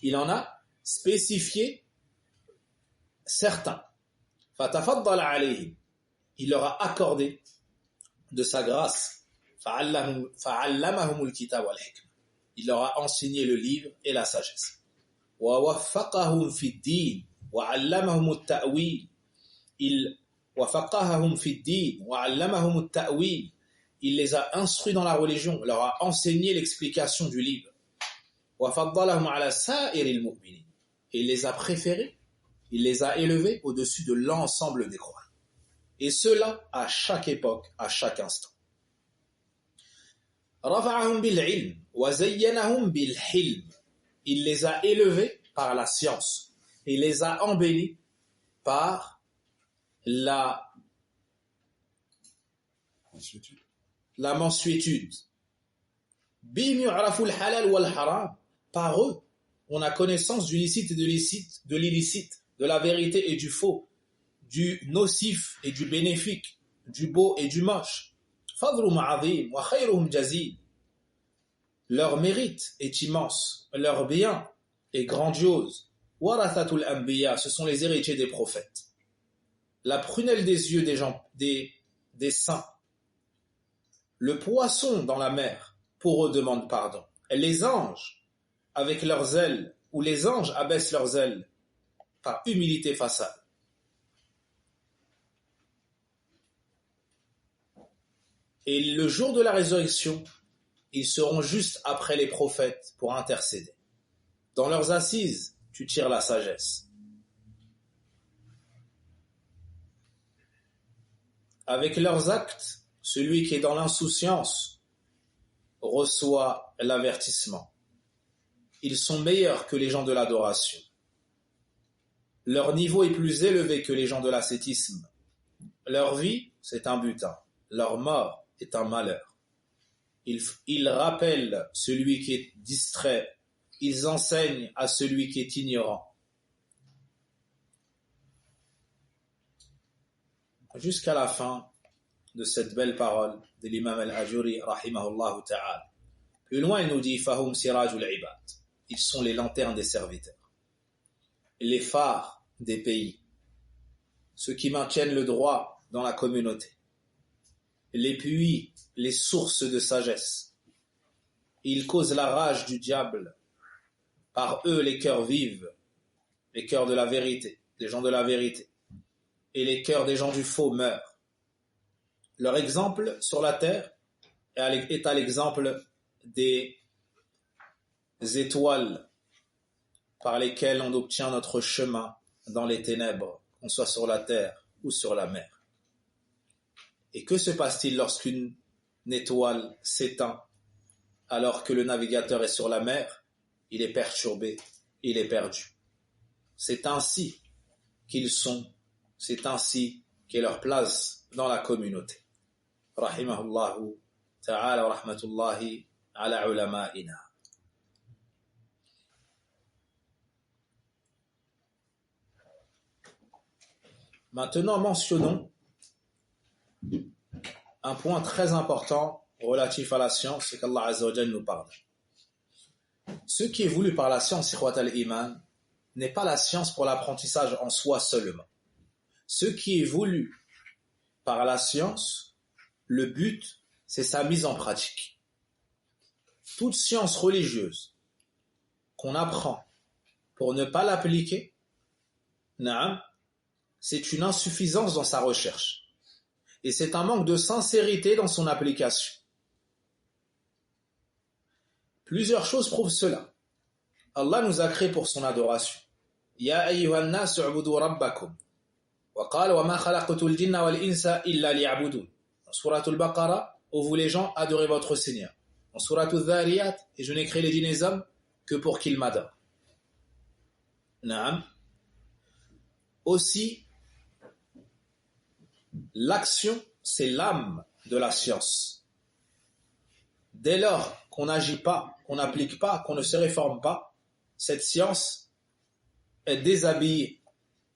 Il en a spécifié certains. فتفضل عليهم. Il leur a accordé de sa grâce. فعلمهم الكتاب والحكمة. Il leur a enseigné le livre et la sagesse. ووفقهم في الدين وعلمهم التأويل. وفقههم في الدين وعلمهم التأويل. Il les a instruits dans la religion, leur a enseigné l'explication du livre. وفضلهم على سائر المؤمنين. Il les a préférés, il les a élevés au-dessus de l'ensemble des croyants. Et cela à chaque époque, à chaque instant. رفعهم بالعلم وزينهم بالحلم. Il les a élevés par la science. Il les a embellis par la mansuétude. Bim yu'rafu al-halal wal-haram. Par eux, on a connaissance du licite et de l'illicite, de la vérité et du faux, du nocif et du bénéfique, du beau et du moche. Fadluhum 'azim wa khayruhum jazil. Leur mérite est immense, leur bien est grandiose. Warathatul anbiya, ce sont les héritiers des prophètes. La prunelle des yeux des saints, le poisson dans la mer, pour eux demande pardon. Et les anges, avec leurs ailes, ou les anges abaissent leurs ailes par humilité face à eux. Et le jour de la résurrection, ils seront juste après les prophètes pour intercéder. Dans leurs assises, tu tires la sagesse. Avec leurs actes, celui qui est dans l'insouciance reçoit l'avertissement. Ils sont meilleurs que les gens de l'adoration. Leur niveau est plus élevé que les gens de l'ascétisme. Leur vie, c'est un butin. Leur mort est un malheur. Ils rappellent celui qui est distrait. Ils enseignent à celui qui est ignorant. jusqu'à la fin de cette belle parole de l'imam al-Ajuri, rahimahullah ta'ala. Plus loin, il nous dit « Fahum sirajul ibad » ils sont les lanternes des serviteurs, les phares des pays, ceux qui maintiennent le droit dans la communauté, les puits, les sources de sagesse. Ils causent la rage du diable. Par eux, les cœurs vivent, les cœurs de la vérité, des gens de la vérité, et les cœurs des gens du faux meurent. Leur exemple sur la terre est à l'exemple des étoiles par lesquelles on obtient notre chemin dans les ténèbres, qu'on soit sur la terre ou sur la mer. Et que se passe-t-il lorsqu'une étoile s'éteint alors que le navigateur est sur la mer? Il est perturbé, il est perdu. C'est ainsi qu'ils sont, c'est ainsi qu'est leur place dans la communauté. Rahimahullahu ta'ala wa rahmatullahi ala ulama'ina. Maintenant, mentionnons un point très important relatif à la science, c'est qu'Allah Azza wa Jal nous parle. Ce qui est voulu par la science, ikhwat al-iman, n'est pas la science pour l'apprentissage en soi seulement. Ce qui est voulu par la science, le but, c'est sa mise en pratique. Toute science religieuse qu'on apprend pour ne pas l'appliquer, c'est une insuffisance dans sa recherche. Et c'est un manque de sincérité dans son application. Plusieurs choses prouvent cela. Allah nous a créés pour son adoration. Ya ayyuhan nas u'budu rabbakum. Wa qala wa ma khalaqtul jinna wal insa illa liya'budun. Dans Sourate al-Baqarah, ô vous les gens, adorez votre Seigneur. Dans Sourate al-Dhariyat, et je n'ai créé les djinns et les hommes que pour qu'ils m'adorent. Naam. Aussi, l'action, c'est l'âme de la science. Dès lors qu'on n'agit pas, qu'on n'applique pas, qu'on ne se réforme pas, cette science est déshabillée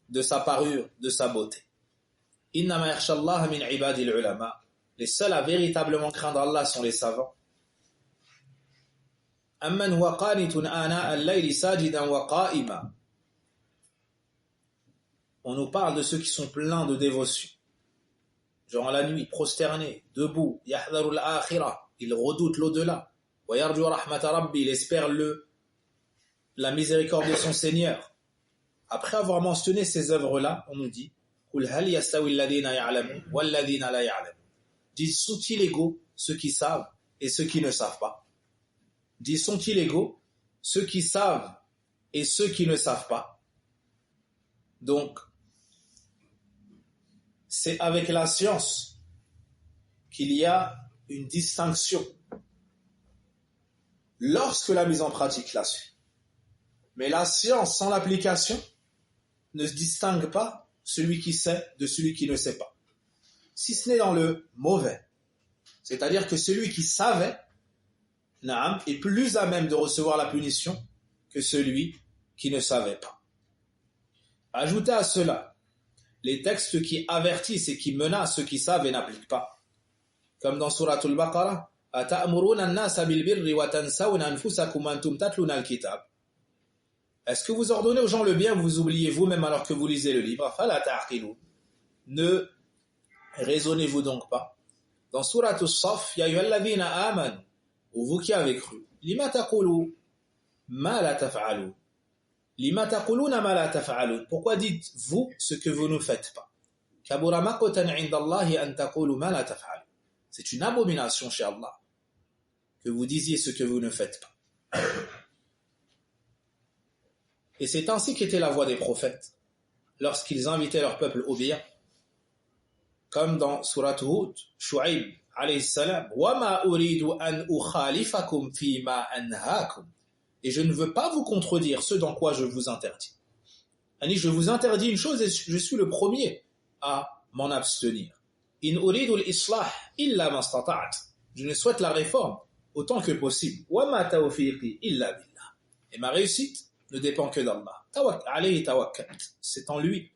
de sa parure, de sa beauté. Innama yakhshallaha min ibadil ulama. Les seuls à véritablement craindre Allah sont les savants. Amman huwa qanitun ana al-layli sajidan wa qa'ima. On nous parle de ceux qui sont pleins de dévotion. Durant la nuit, prosternés, debout, yahdharu al-akhirah, ils redoutent l'au-delà. Wa yarju rahmata rabbi, il espère la miséricorde de son Seigneur. Après avoir mentionné ces œuvres-là, on nous dit Qul hal yastawi alladhina ya'lamun wal ladhina la ya'lamun. Disent sont-ils égaux ceux qui savent et ceux qui ne savent pas? Disent sont-ils égaux ceux qui savent et ceux qui ne savent pas? Donc, c'est avec la science qu'il y a une distinction lorsque la mise en pratique la suit. Mais la science sans l'application ne se distingue pas celui qui sait de celui qui ne sait pas. Si ce n'est dans le mauvais. C'est-à-dire que celui qui savait est plus à même de recevoir la punition que celui qui ne savait pas. Ajoutez à cela les textes qui avertissent et qui menacent ceux qui savent et n'appliquent pas. Comme dans Sourate al-Baqarah, أَتَأْمُرُونَ النَّاسَ بِالْبِرِّ وَتَنْسَوْنَ أَنفُسَكُمْ وَأَنْتُمْ تَتْلُونَ الْكِتَابَ. Est-ce que vous ordonnez aux gens le bien, vous oubliez vous-même alors que vous lisez le livre? فَلَا تَعْقِلُونَ. Ne raisonnez-vous donc pas. Dans Sourate al-Saff, يَا أَيُّهَا الَّذِينَ آمَنُوا, ou vous qui avez cru, لِمَا تَقُولُوا مَا لَا تَفْعَلُونَ. لِمَا تَقُولُونَ مَا لَا تَفْعَلُونَ. Pourquoi dites-vous ce que vous ne faites pas? كَبُرَ مَقْتًا عِنْدَ اللَّهِ أَن تَقُولُوا مَا لَا تَفْعَلُونَ. C'est une abomination chez Allah que vous disiez ce que vous ne faites pas. Et c'est ainsi qu'était la voie des prophètes lorsqu'ils invitaient leur peuple au bien. Comme dans Sourate Hud, Shu'aib alayhi salam, وَمَا أُرِيدُ أَنْ أُخَالِفَكُمْ فِي مَا أَنْهَاكُمْ. Et je ne veux pas vous contredire ce dans quoi je vous interdis. Je vous interdis une chose et je suis le premier à m'en abstenir. In uridu al-islah illa ma stata'at. Je ne souhaite la réforme autant que possible. Wa ma tawfiqi illa billah. Et ma réussite ne dépend que d'Allah. Alayhi tawakkalt. C'est en lui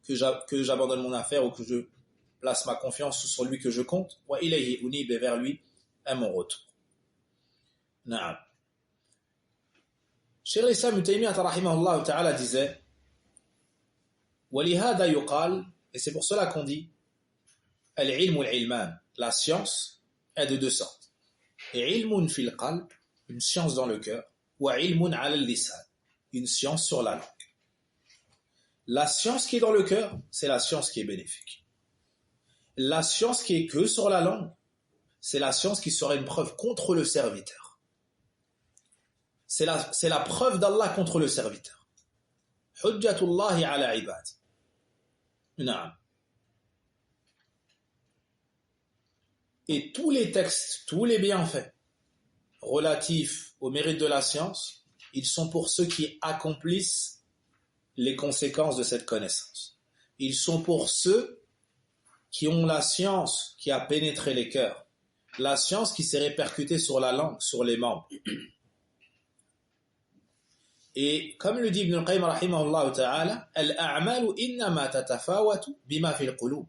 que j'abandonne mon affaire ou que je place ma confiance sur lui que je compte. Wa ilayhi unib, et vers lui est mon retour. Na'am. Cheikh l'Islam Ibn Taymiyyah rahimahullah ta'ala disait وَلِهَذَا يُقَالْ, et c'est pour cela qu'on dit al-ilm al-ilman, la science est de deux sortes. Et ilmun fil qalb, une science dans le cœur, wa ilmun ala al-lisan, une science sur la langue. La science qui est dans le cœur, c'est la science qui est bénéfique. La science qui est que sur la langue, c'est la science qui serait une preuve contre le serviteur. C'est la preuve d'Allah contre le serviteur. Hujjatullahi ala ibadi. Na'am. Et tous les textes, tous les bienfaits relatifs au mérite de la science, ils sont pour ceux qui accomplissent les conséquences de cette connaissance. Ils sont pour ceux qui ont la science qui a pénétré les cœurs, la science qui s'est répercutée sur la langue, sur les membres. Et comme le dit Ibn al-Qayyim rahimahullah ta'ala, al-a'malu innama tatafawatu bima fil qulub.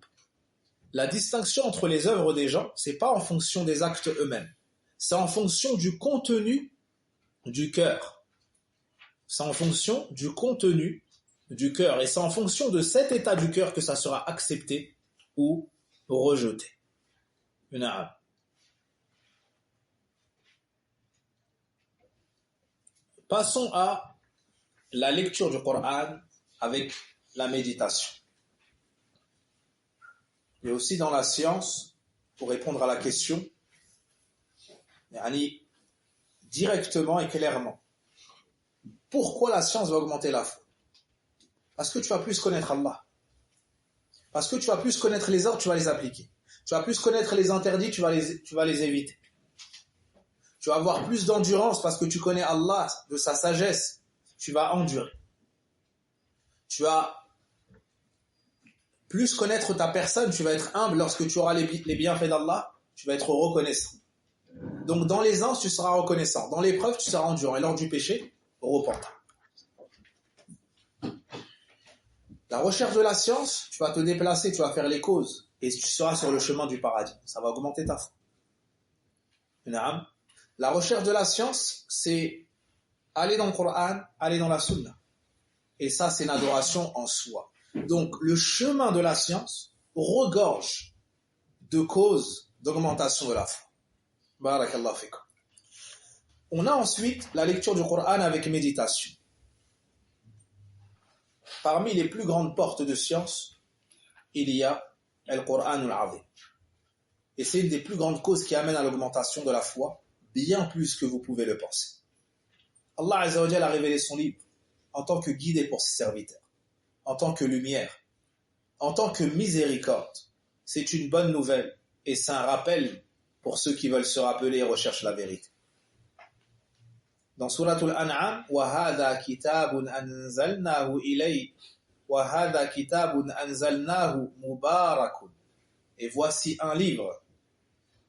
La distinction entre les œuvres des gens, c'est pas en fonction des actes eux-mêmes, c'est en fonction du contenu du cœur. C'est en fonction du contenu du cœur, et c'est en fonction de cet état du cœur que ça sera accepté ou rejeté. Na'am. Passons à la lecture du Coran avec la méditation. Et aussi dans la science, pour répondre à la question, directement et clairement. Pourquoi la science va augmenter la foi? Parce que tu vas plus connaître Allah. Parce que tu vas plus connaître les ordres, tu vas les appliquer. Tu vas plus connaître les interdits, tu vas les éviter. Tu vas avoir plus d'endurance parce que tu connais Allah, de sa sagesse. Tu vas endurer. Tu vas plus connaître ta personne, tu vas être humble lorsque tu auras les bienfaits d'Allah, tu vas être reconnaissant. Donc dans l'aisance, tu seras reconnaissant. Dans l'épreuve, tu seras endurant. Et lors du péché, repentant. La recherche de la science, tu vas te déplacer, tu vas faire les causes. Et tu seras sur le chemin du paradis. Ça va augmenter ta foi. La recherche de la science, c'est aller dans le Coran, aller dans la Sunna. Et ça, c'est une adoration en soi. Donc, le chemin de la science regorge de causes d'augmentation de la foi. Barakallahu fikum. On a ensuite la lecture du Coran avec méditation. Parmi les plus grandes portes de science, il y a le Coran al-Azim. Et c'est une des plus grandes causes qui amène à l'augmentation de la foi, bien plus que vous pouvez le penser. Allah Azza wa Jalla a révélé son livre en tant que guide pour ses serviteurs, en tant que lumière, en tant que miséricorde. C'est une bonne nouvelle et c'est un rappel pour ceux qui veulent se rappeler et recherchent la vérité. Dans Suratul An'am, وَهَذَا كِتَابٌ أَنزَلْنَاهُ إِلَيْكَ وَهَذَا كِتَابٌ أَنزَلْنَاهُ مُبَارَكٌ. Et voici un livre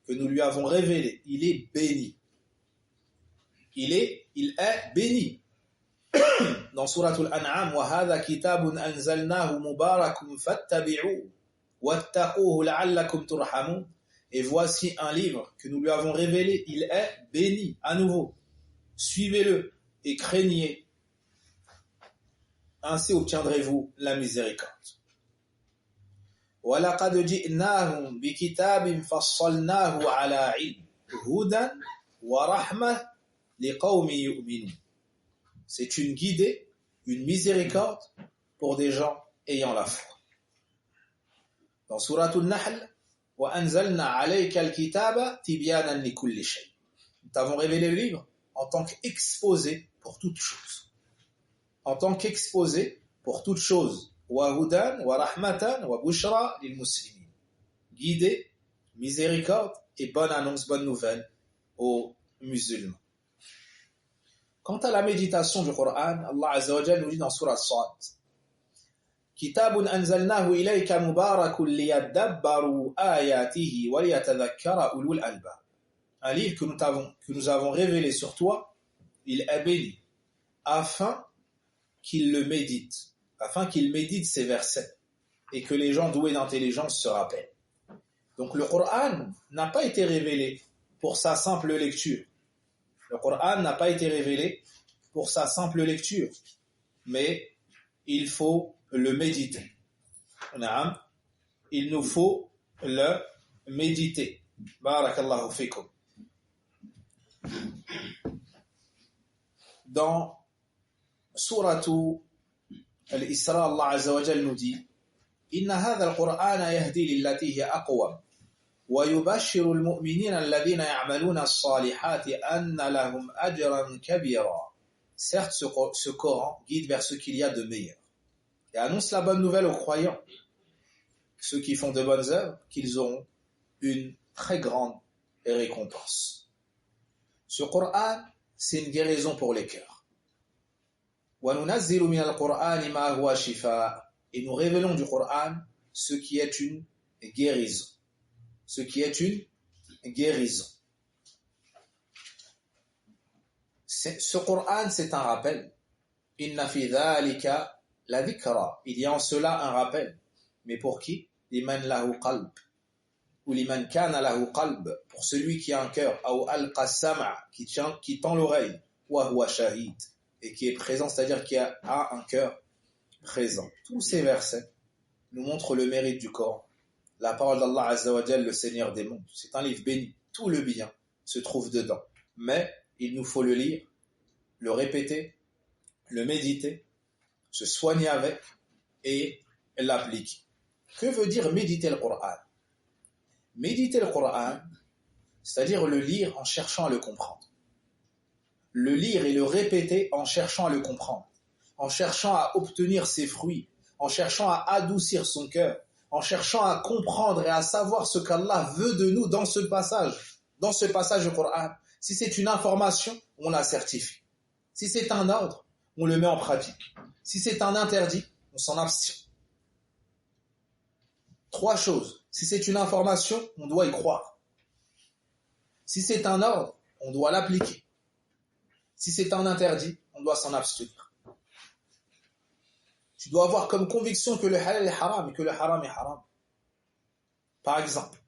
que nous lui avons révélé. Il est béni. Il est béni. Dans Suratul An'am, وَهَذَا كِتَابٌ أَنزَلْنَاهُ مُبَارَكٌ فَاتَّبِعُوهُ وَاتَّقُوهُ لَعَلَّكُمْ تُرْحَمُونَ. Et voici un livre que nous lui avons révélé. Il est béni. À nouveau. Suivez-le et craignez. Ainsi obtiendrez-vous la miséricorde. وَلَقَدْ جِئْنَاهُمْ بِكِتَابٍ فَصَّلْنَاهُ عَلَى عِلْمٍ هُدًى وَرَحْمَةً لِقَوْمٍ يُؤْمِنُونَ. C'est une guidée, une miséricorde pour des gens ayant la foi. Dans Suratul Nahl, وَأَنزَلْنَا عَلَيْكَ الْكِتَابَ تِبْيَانًا لِكُلِّ شَيْءٍ. Nous t'avons révélé le livre en tant qu'exposé pour toute chose. En tant qu'exposé pour toute chose. وَهُدًى وَرَحْمَةً وَبُشْرَى لِلْمُسْلِمِينَ. Guidée, miséricorde et bonne annonce, bonne nouvelle aux musulmans. Quant à la méditation du Coran, Allah Azza wa Jalla nous dit dans Surah As-Sad, Kitabun anzalnahu ilayka mubarakun liyadabbaru ayatihi wa liyatadhakkara ulul albab. Un livre que nous avons révélé sur toi, il est béni, afin qu'il médite ses versets, et que les gens doués d'intelligence se rappellent. Donc le Coran n'a pas été révélé pour sa simple lecture. Le Coran n'a pas été révélé pour sa simple lecture, mais il faut le méditer. Il nous faut le méditer. Barakallahu fikum. Dans Suratu Al-Isra, Allah Azza wa Jal nous dit: Inna hadha al-Qur'ana yahdi lillati hiya aqwam wa yubashshiru al-mu'minina alladhina ya'maluna as-salihati anna lahum ajran kabira. Certes, ce Coran guide vers ce qu'il y a de meilleur et annonce la bonne nouvelle aux croyants, ceux qui font de bonnes œuvres, qu'ils auront une très grande récompense. Ce Coran, c'est une guérison pour les cœurs. وَنُنَزِّلُ مِنَ الْقُرْآنِ مَا هُوَ شِفَاءٌ. Et nous révélons du Coran ce qui est une guérison. Ce qui est une guérison. Ce Coran, c'est un rappel. Inna fi dhalika la dhikra. Il y a en cela un rappel. Mais pour qui? Liman lahu qalb. Ou liman kana lahu qalb. Pour celui qui a un cœur. Ou alqa sam'a. Qui tend l'oreille. Wa huwa shahid. Et qui est présent, c'est-à-dire qui a un cœur présent. Tous ces versets nous montrent le mérite du Coran. La parole d'Allah Azza wa Jal, le Seigneur des mondes. C'est un livre béni. Tout le bien se trouve dedans. Mais il nous faut le lire, le répéter, le méditer, se soigner avec et l'appliquer. Que veut dire méditer le Coran? Méditer le Coran, c'est-à-dire le lire en cherchant à le comprendre. Le lire et le répéter en cherchant à le comprendre, en cherchant à obtenir ses fruits, en cherchant à adoucir son cœur, en cherchant à comprendre et à savoir ce qu'Allah veut de nous dans ce passage du Coran. Si c'est une information, on la certifie. Si c'est un ordre, on le met en pratique. Si c'est un interdit, on s'en abstient. 3 choses. Si c'est une information, on doit y croire. Si c'est un ordre, on doit l'appliquer. Si c'est un interdit, on doit s'en abstenir. Tu dois avoir comme conviction que le halal est haram et que le haram est haram. Par exemple.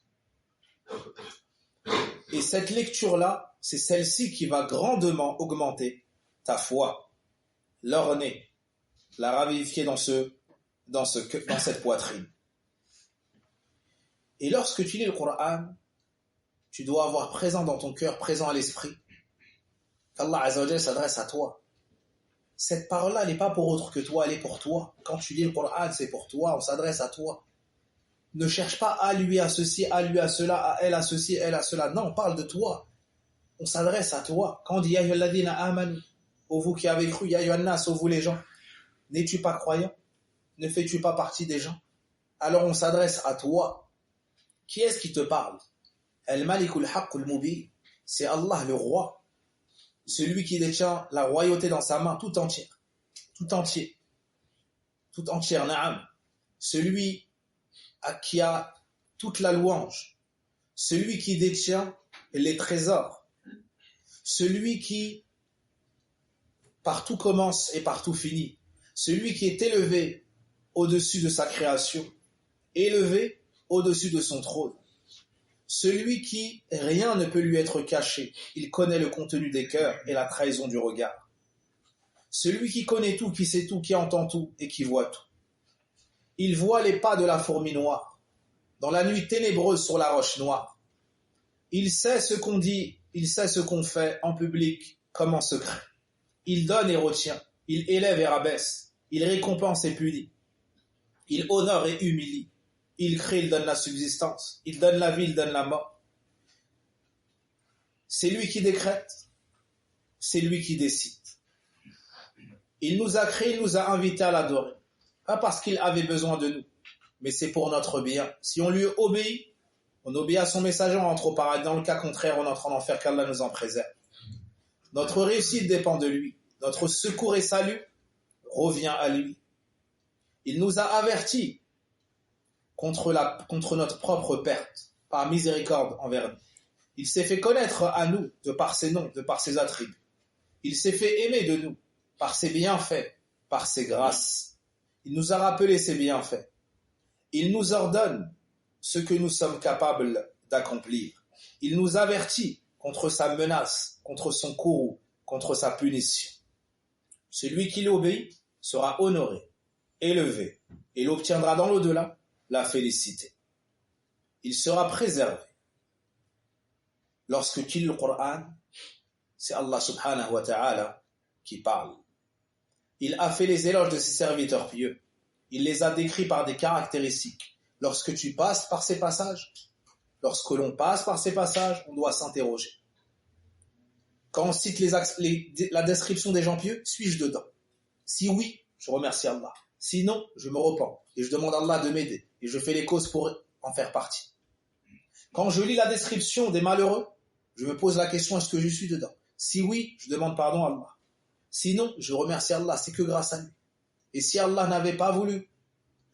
Et cette lecture-là, c'est celle-ci qui va grandement augmenter ta foi, l'orner, la ravivifier dans cette poitrine. Et lorsque tu lis le Coran, tu dois avoir présent dans ton cœur, présent à l'esprit, qu'Allah Azza wa Jalla s'adresse à toi. Cette parole-là n'est pas pour autre que toi, elle est pour toi. Quand tu lis le Coran, c'est pour toi, on s'adresse à toi. Ne cherche pas à lui, à ceci, à lui, à cela, à elle, à ceci, elle, à cela. Non, on parle de toi. On s'adresse à toi. Quand on dit Ya ayyuhalladhina amanu, ô vous qui avez cru, Ya ayyuhannas, ô vous les gens, n'es-tu pas croyant? Ne fais-tu pas partie des gens? Alors on s'adresse à toi. Qui est-ce qui te parle? Al-Malikul Haqqul Mubin, c'est Allah le roi. Celui qui détient la royauté dans sa main tout entière. Tout entier. Tout entière, na'am. Celui qui a toute la louange. Celui qui détient les trésors. Celui qui partout commence et partout finit. Celui qui est élevé au-dessus de sa création. Élevé au-dessus de son trône. Celui qui, rien ne peut lui être caché. Il connaît le contenu des cœurs et la trahison du regard. Celui qui connaît tout, qui sait tout, qui entend tout et qui voit tout. Il voit les pas de la fourmi noire, dans la nuit ténébreuse sur la roche noire. Il sait ce qu'on dit, il sait ce qu'on fait en public comme en secret. Il donne et retient, il élève et rabaisse, il récompense et punit. Il honore et humilie. Il crée, il donne la subsistance. Il donne la vie, il donne la mort. C'est lui qui décrète. C'est lui qui décide. Il nous a créés, il nous a invités à l'adorer. Pas parce qu'il avait besoin de nous, mais c'est pour notre bien. Si on lui obéit, on obéit à son messager, on entre au paradis. Dans le cas contraire, on entre en enfer, qu'Allah nous en préserve. Notre réussite dépend de lui. Notre secours et salut revient à lui. Il nous a avertis contre notre propre perte, par miséricorde envers nous. Il s'est fait connaître à nous, de par ses noms, de par ses attributs. Il s'est fait aimer de nous, par ses bienfaits, par ses grâces. Il nous a rappelé ses bienfaits. Il nous ordonne ce que nous sommes capables d'accomplir. Il nous avertit contre sa menace, contre son courroux, contre sa punition. Celui qui l'obéit sera honoré, élevé, et il obtiendra dans l'au-delà la félicité. Il sera préservé. Lorsque tu lis le Coran, c'est Allah subhanahu wa ta'ala qui parle. Il a fait les éloges de ses serviteurs pieux. Il les a décrits par des caractéristiques. Lorsque tu passes par ces passages, lorsque l'on passe par ces passages, on doit s'interroger. Quand on cite la description des gens pieux, suis-je dedans? Si oui, je remercie Allah. Sinon, je me repens et je demande à Allah de m'aider et je fais les causes pour en faire partie. Quand je lis la description des malheureux, je me pose la question, est-ce que je suis dedans? Si oui, je demande pardon à Allah. Sinon, je remercie Allah, c'est que grâce à lui. Et si Allah n'avait pas voulu,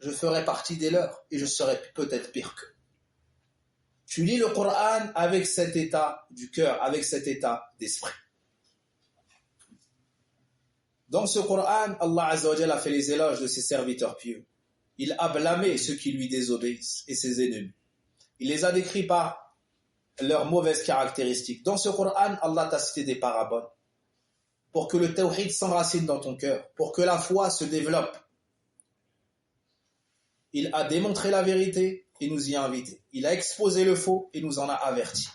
je ferais partie des leurs et je serais peut-être pire qu'eux. Tu lis le Coran avec cet état du cœur, avec cet état d'esprit. Dans ce Coran, Allah Azza wa Jalla a fait les éloges de ses serviteurs pieux. Il a blâmé ceux qui lui désobéissent et ses ennemis. Il les a décrits par leurs mauvaises caractéristiques. Dans ce Coran, Allah t'a cité des paraboles pour que le tawhid s'enracine dans ton cœur, pour que la foi se développe. Il a démontré la vérité et nous y a invités. Il a exposé le faux et nous en a avertis.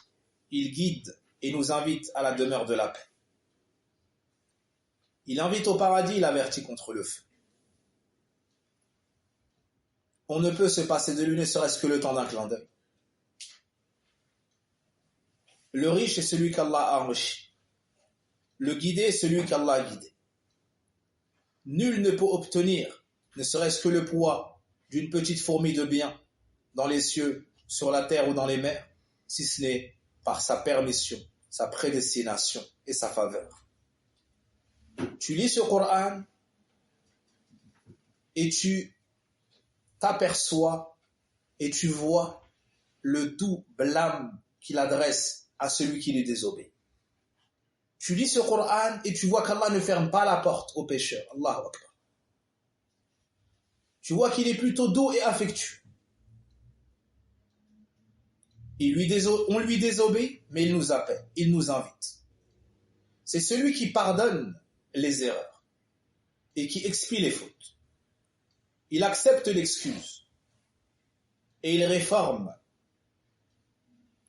Il guide et nous invite à la demeure de la paix. Il invite au paradis, il avertit contre le feu. On ne peut se passer de lui, ne serait-ce que le temps d'un clin d'œil. Le riche est celui qu'Allah a enrichi. Le guidé est celui qu'Allah a guidé. Nul ne peut obtenir, ne serait-ce que le poids d'une petite fourmi de bien dans les cieux, sur la terre ou dans les mers, si ce n'est par sa permission, sa prédestination et sa faveur. Tu lis ce Coran et tu t'aperçois et tu vois le doux blâme qu'il adresse à celui qui lui désobéit. Tu lis ce Coran et tu vois qu'Allah ne ferme pas la porte aux pécheurs. Allahu Akbar. Tu vois qu'il est plutôt doux et affectueux. On lui désobéit, mais il nous appelle, il nous invite. C'est celui qui pardonne les erreurs et qui expie les fautes. Il accepte l'excuse et il réforme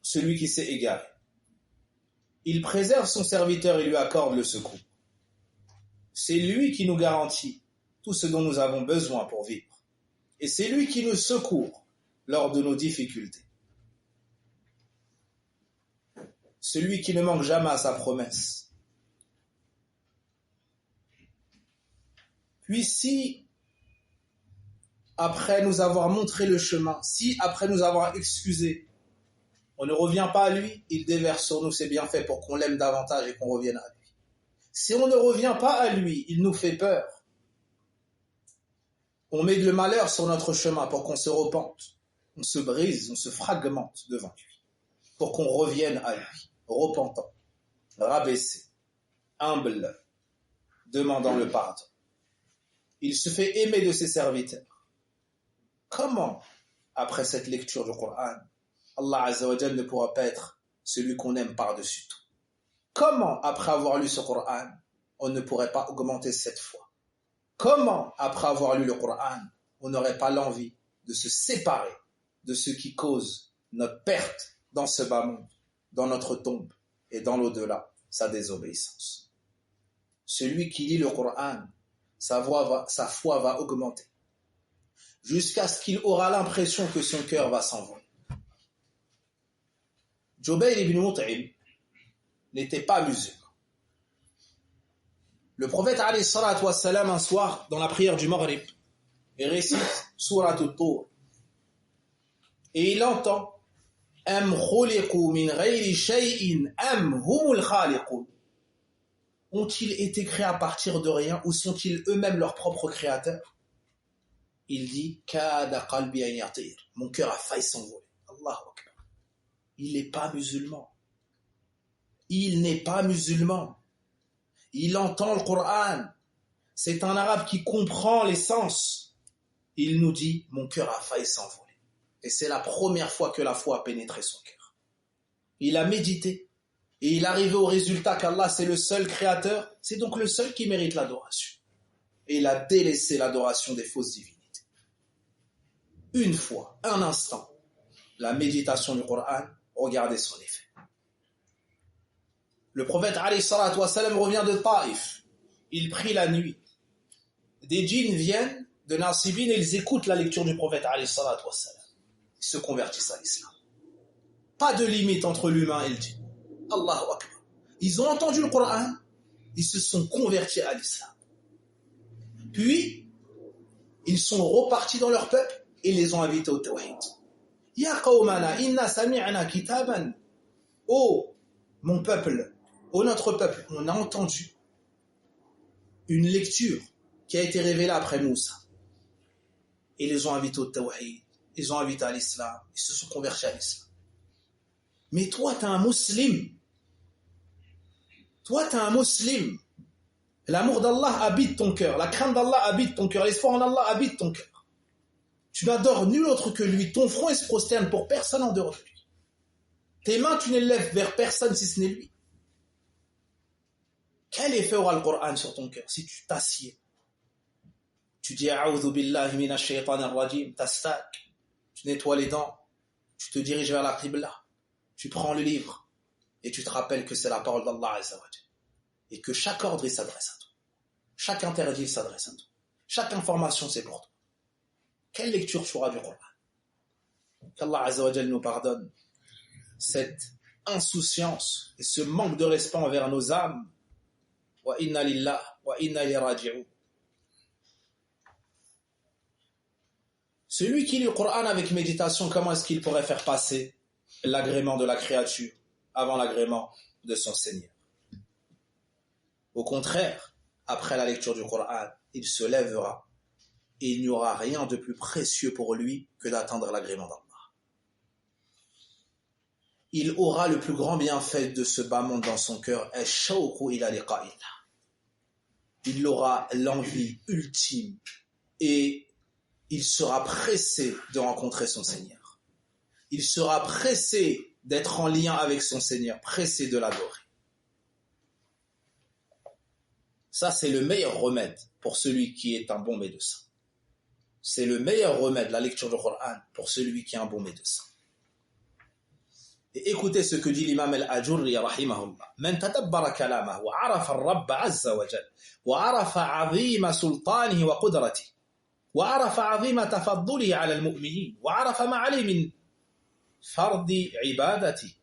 celui qui s'est égaré. Il préserve son serviteur et lui accorde le secours. C'est lui qui nous garantit tout ce dont nous avons besoin pour vivre. Et c'est lui qui nous secourt lors de nos difficultés. Celui qui ne manque jamais à sa promesse. Puis si, après nous avoir montré le chemin, si après nous avoir excusé, on ne revient pas à lui, il déverse sur nous ses bienfaits pour qu'on l'aime davantage et qu'on revienne à lui. Si on ne revient pas à lui, il nous fait peur. On met le malheur sur notre chemin pour qu'on se repente. On se brise, on se fragmente devant lui. Pour qu'on revienne à lui, repentant, rabaissé, humble, demandant le pardon. Il se fait aimer de ses serviteurs. Comment, après cette lecture du Coran, Allah Azza wa Jalla ne pourra pas être celui qu'on aime par-dessus tout? Comment, après avoir lu ce Coran, on ne pourrait pas augmenter cette foi? Comment, après avoir lu le Coran, on n'aurait pas l'envie de se séparer de ce qui cause notre perte dans ce bas monde, dans notre tombe et dans l'au-delà, sa désobéissance? Celui qui lit le Coran, sa foi va augmenter jusqu'à ce qu'il aura l'impression que son cœur va s'envoler. Jubayr ibn Mut'im n'était pas musulman. Le prophète alayhi salatu wassalam, un soir, dans la prière du Maghrib, il récite Surat al-Tur. Et il entend Am khuliqu min ghayri shay'in am humul khaliqun. Ont-ils été créés à partir de rien ou sont-ils eux-mêmes leurs propres créateurs? Il dit Kada qalbi an yatir. Mon cœur a failli s'envoler. Allahu Akbar. Il n'est pas musulman. Il n'est pas musulman. Il entend le Coran. C'est un arabe qui comprend les sens. il nous dit « Mon cœur a failli s'envoler ». Et c'est la première fois que la foi a pénétré son cœur. Il a médité et il est arrivé au résultat qu'Allah c'est le seul créateur, c'est donc le seul qui mérite l'adoration. Et il a délaissé l'adoration des fausses divinités. Une fois, un instant, la méditation du Coran, regardez son effet. Le prophète alayhi salatu wa salam revient de Taïf. Il prie la nuit. Des djinns viennent de Nasibin et ils écoutent la lecture du prophète alayhi salatu wa salam. Ils se convertissent à l'islam. Pas de limite entre l'humain et le djinn. Allahu Akbar. Ils ont entendu le Coran, ils se sont convertis à l'islam. Puis, ils sont repartis dans leur peuple et les ont invités au tawhid. Ya qawmana inna sami'na kitaban. Oh, mon peuple, oh notre peuple, on a entendu une lecture qui a été révélée après Moussa. Et les ont invités au tawhid, ils ont invité à l'islam, ils se sont convertis à l'islam. Mais toi, t'es un musulman. Toi, t'es un musulman. L'amour d'Allah habite ton cœur, la crainte d'Allah habite ton cœur, l'espoir en Allah habite ton cœur. Tu n'adores nul autre que lui, ton front se prosterne pour personne en dehors de lui. Tes mains, tu ne les lèves vers personne si ce n'est lui. Quel effet aura le Coran sur ton cœur si tu t'assieds? Tu dis A'udhu billahi minash shaytanir rajim, t'astaques, tu nettoies les dents, tu te diriges vers la qibla, tu prends le livre et tu te rappelles que c'est la parole d'Allah Azza wa Jalla et que chaque ordre il s'adresse à toi, chaque interdit il s'adresse à toi, chaque information c'est pour toi. Quelle lecture tu auras du Coran? Qu'Allah Azza wa Jalla nous pardonne cette insouciance et ce manque de respect envers nos âmes. Wa inna lillah wa inna ilayhi raji'un. Celui qui lit le Coran avec méditation, comment est-ce qu'il pourrait faire passer l'agrément de la créature avant l'agrément de son Seigneur? Au contraire, après la lecture du Coran, il se lèvera et il n'y aura rien de plus précieux pour lui que d'atteindre l'agrément d'Allah. Il aura le plus grand bienfait de ce bas monde dans son cœur. Il aura l'envie ultime et il sera pressé de rencontrer son Seigneur. Il sera pressé d'être en lien avec son Seigneur, pressé de l'adorer. Ça, c'est le meilleur remède pour celui qui est un bon médecin. C'est le meilleur remède, la lecture du Coran, pour celui qui est un bon médecin. Et écoutez ce que dit l'imam al-Ajurri, rahimahullah. Man tadabbara kalamahu wa arafa al-Rabb azza wa jal, wa arafa 'azima sultanihi wa qudratihi, wa arafa 'azima tafaddulihi 'ala al-mu'minin, wa arafa ma 'alayhi min fardi 'ibadatihi.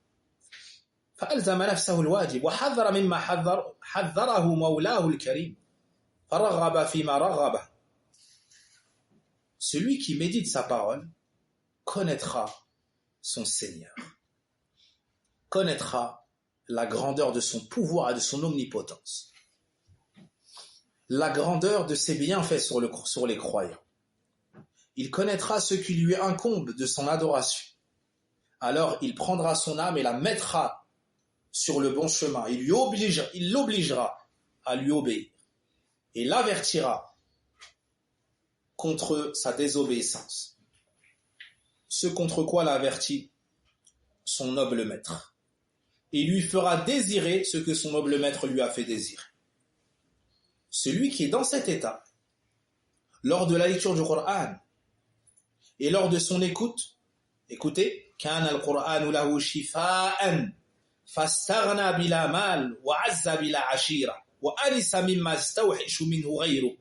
فألزم نفسه الواجب وحذر مما حذره مولاه الكريم فرغب فيما رغبه. Celui qui médite sa parole connaîtra son Seigneur, connaîtra la grandeur de son pouvoir et de son omnipotence, la grandeur de ses bienfaits sur les croyants. Il connaîtra ce qui lui incombe de son adoration. Alors il prendra son âme et la mettra sur le bon chemin. Il l'obligera à lui obéir et l'avertira contre sa désobéissance. Ce contre quoi l'avertit son noble maître. Et lui fera désirer ce que son noble maître lui a fait désirer. Celui qui est dans cet état, lors de la lecture du Coran et lors de son écoute, écoutez, كان القرآن له شفاءً فاستغنى بلا مال وعز بلا عشيرة وأنس مما استوحش منه غيره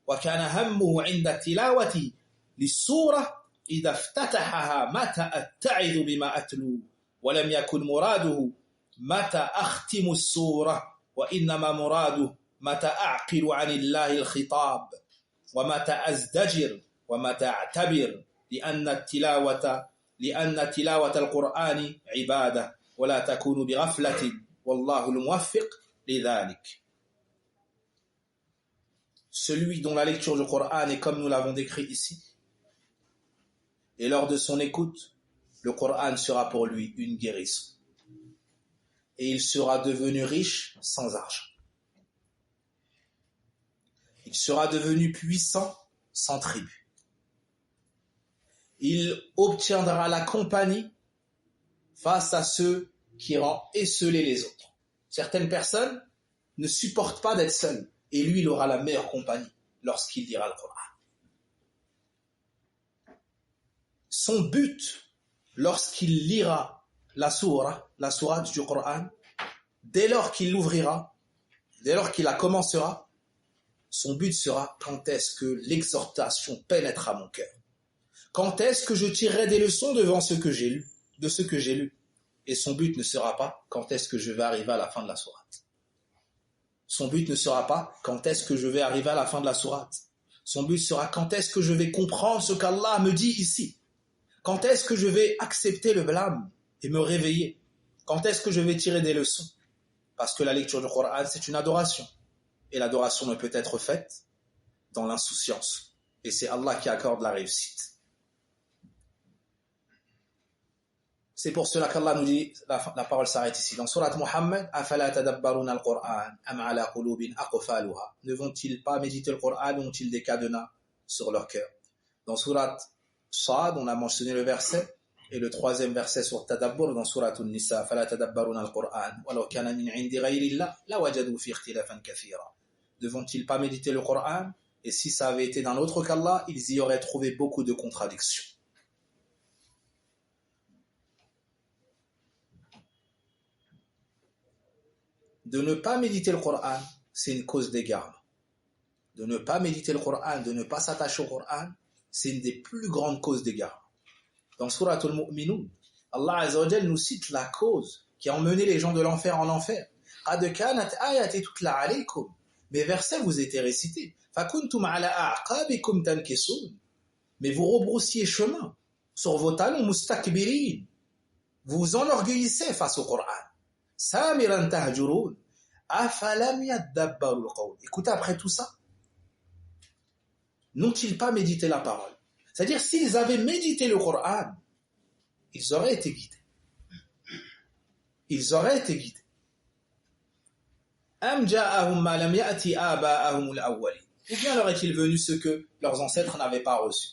وكان همه عند التلاوة للسورة إذا افتتحها متى أتعظ بما أتلو ولم يكن مراده متى أختم السورة وإنما مراده متى أعقل عن الله الخطاب ومتى أزدجر ومتى أعتبر لأن تلاوة القرآن عبادة ولا تكون بغفلة والله الموفق لذلك. Celui dont la lecture du Coran est comme nous l'avons décrit ici, et lors de son écoute, le Coran sera pour lui une guérison. Et il sera devenu riche sans argent. Il sera devenu puissant sans tribu. il obtiendra la compagnie face à ceux qui rend esseler les autres. Certaines personnes ne supportent pas d'être seules, et lui, il aura la meilleure compagnie lorsqu'il lira le Coran. Son but, lorsqu'il lira la sourate du Coran, dès lors qu'il l'ouvrira, dès lors qu'il la commencera, son but sera quand est-ce que l'exhortation pénétrera mon cœur. Quand est-ce que je tirerai des leçons devant ce que j'ai lu, de ce que j'ai lu. Et son but ne sera pas quand est-ce que je vais arriver à la fin de la sourate. Son but ne sera pas quand est-ce que je vais arriver à la fin de la sourate. Son but sera quand est-ce que je vais comprendre ce qu'Allah me dit ici. Quand est-ce que je vais accepter le blâme et me réveiller. Quand est-ce que je vais tirer des leçons. Parce que la lecture du Coran, c'est une adoration. Et l'adoration ne peut être faite dans l'insouciance. Et c'est Allah qui accorde la réussite. C'est pour cela qu'Allah nous dit, la parole s'arrête ici. Dans Surat Muhammad, أَفَلَا تَدَبَّرُونَ الْقُرْآنَ أَمْ عَلَى قُلُوبٍ أَقْفَالُهَا. Ne vont-ils pas méditer le Coran ou ont-ils des cadenas sur leur cœur? Dans Surat Sad, on a mentionné le verset, et le troisième verset sur Tadabbur, dans Surat An-Nisa, فَلَا تَدَبَّرُونَ الْقُرْآنَ وَلَوْ كَانَ مِنْ عِنْدِ غَيْرِ اللَّهِ لَوَجَدُوا فِيهِ اخْتِلَافًا كَثِيرًا. Ne vont-ils pas méditer le Coran? Et si ça avait été d'un autre qu'Allah, ils y auraient trouvé beaucoup de contradictions. De ne pas méditer le Coran, c'est une cause d'égarement. De ne pas méditer le Coran, de ne pas s'attacher au Coran, c'est une des plus grandes causes d'égarement. Dans Surat Al-Mu'minun, Allah Azza wa Jal nous cite la cause qui a emmené les gens de l'enfer en enfer. قَدْ كَانَتْ آيَاتِ تُتْلَى عَلَيْكُمْ. Mes versets vous étaient récités. فَكُنْتُمْ عَلَى أَعْقَابِكُمْ تَنْكِصُونَ. Mais vous rebroussiez chemin sur vos talons mustakbirin. Vous vous enorgueillissez face au Coran. سَامِرًا تَهْجُرُونَ. أَفَلَمْ يَدَّبَّرُوا الْقَوْلَ. Écoutez, après tout ça, n'ont-ils pas médité la parole? C'est-à-dire, s'ils avaient médité le Coran, ils auraient été guidés. Ils auraient été guidés. أَمْ جَاءَهُمْ مَا لَمْ يَأْتِ آبَاءَهُمُ الْأَوَّلِينَ. Ou bien leur est-il venu ce que leurs ancêtres n'avaient pas reçu?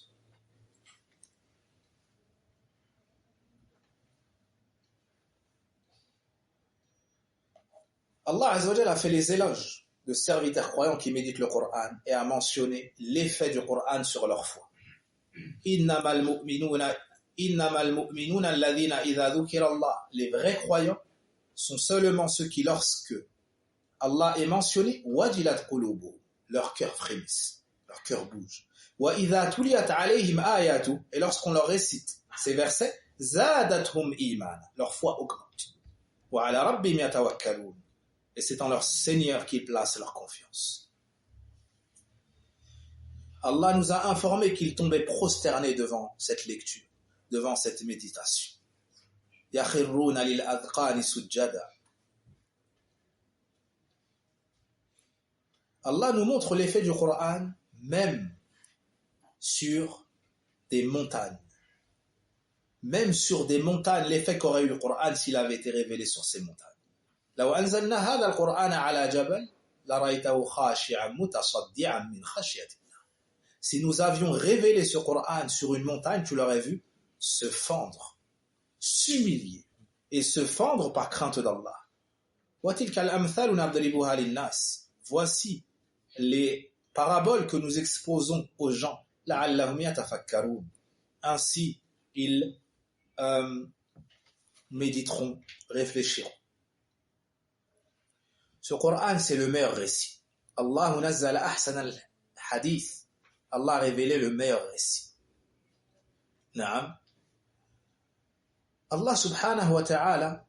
Allah Azza wa Jalla a fait les éloges de serviteurs croyants qui méditent le Coran et a mentionné l'effet du Coran sur leur foi. إِنَّمَا الْمُؤْمِنُونَ الَّذِينَ إِذَا ذُكِرَ اللَّهُ. Les vrais croyants sont seulement ceux qui, lorsque Allah est mentionné, وَجِلَتْ قُلُوبُهُمْ. Leur cœur frémisse, leur cœur bouge. وَإِذَا تُلِيَتْ عَلَيْهِمْ آيَاتُ. Et lorsqu'on leur récite ces versets, زَادَتْهُمْ إِيمَانًا. Leur foi augmente. وَعَلَى رَبِّهِمْ يَتَوَكَّلُونَ. Et c'est en leur Seigneur qu'ils placent leur confiance. Allah nous a informé qu'ils tombaient prosternés devant cette lecture, devant cette méditation. يَخِرُّونَ لِلْأَذْقَانِ سُجَّدًا. Allah nous montre l'effet du Coran même sur des montagnes. Même sur des montagnes, l'effet qu'aurait eu le Coran s'il avait été révélé sur ces montagnes. لو أنزلنا هذا القرآن على جبل لرأيته خاشعا متصدعا من خشية الله. Si nous avions révélé ce Coran sur une montagne, tu l'aurais vu se fendre, s'humilier et se fendre par crainte d'Allah. وتلك الأمثال نضربها للناس. Voici les paraboles que nous exposons aux gens. لعلهم يتفكرون. Ainsi ils méditeront, réfléchiront. Ce Coran, c'est le meilleur récit. Allah nazzala ahsan al-hadith. Allah a révélé le meilleur récit. Naam. Allah subhanahu wa ta'ala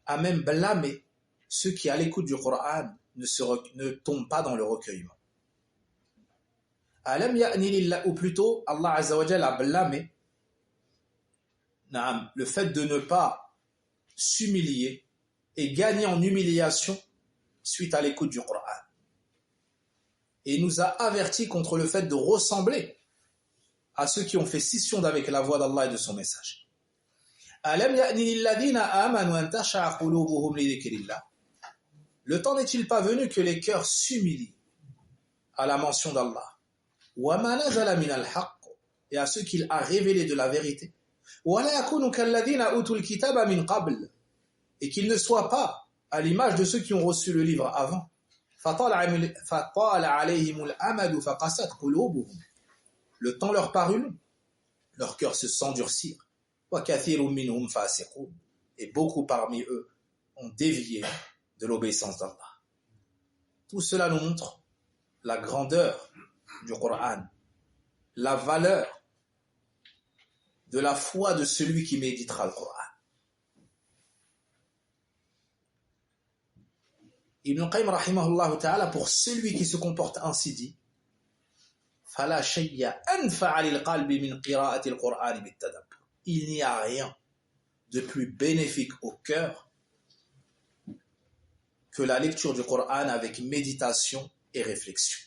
a même blâmé ceux qui, à l'écoute du Coran, ne tombent pas dans le recueillement. Alam ya'ni lillah, ou plutôt, Allah azza wa jalla a blâmé naam, le fait de ne pas s'humilier et gagner en humiliation suite à l'écoute du Coran. Et il nous a avertis contre le fait de ressembler à ceux qui ont fait scission avec la voix d'Allah et de son message. Alam ya'ni lilladhina amanu an tasha'a qulubuhum li dhikrillah. Le temps n'est-il pas venu que les cœurs s'humilient à la mention d'Allah? Wa ma nazala min al-haqq. et à ceux qu'il a révélés de la vérité. Et qu'ils ne soient pas à l'image de ceux qui ont reçu le livre avant. Le temps leur parut long, leur cœur se s'endurcirent. Et beaucoup parmi eux ont dévié de l'obéissance d'Allah. Tout cela nous montre la grandeur du Coran, la valeur de la foi de celui qui méditera le Coran. Ibn Qayyim rahimahullah ta'ala, pour celui qui se comporte ainsi, dit فَلَا شَيْءَ أَنْفَعَ لِلْقَلْبِ مِنْ قِرَاءَةِ الْقُرْآنِ بِالتَّدَبُّرِ. Il n'y a rien de plus bénéfique au cœur que la lecture du Coran avec méditation et réflexion.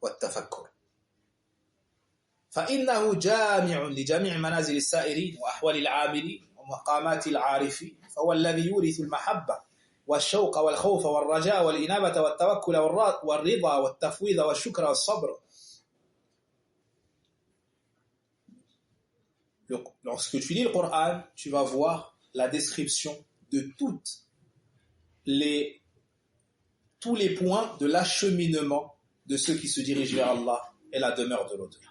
والتفكر. فإنه جامع لجميع منازل السائرين وأحوال العاملين ومقامات العارفين، فهو الذي يورث المحبة والشوق والخوف والرجاء والإنابة والتوكل والرضا والتفويض والشكر والصبر. Lorsque tu lis le Coran, tu vas voir la description de tous les points de l'acheminement de ceux qui se dirigent vers Allah et la demeure de l'au-delà.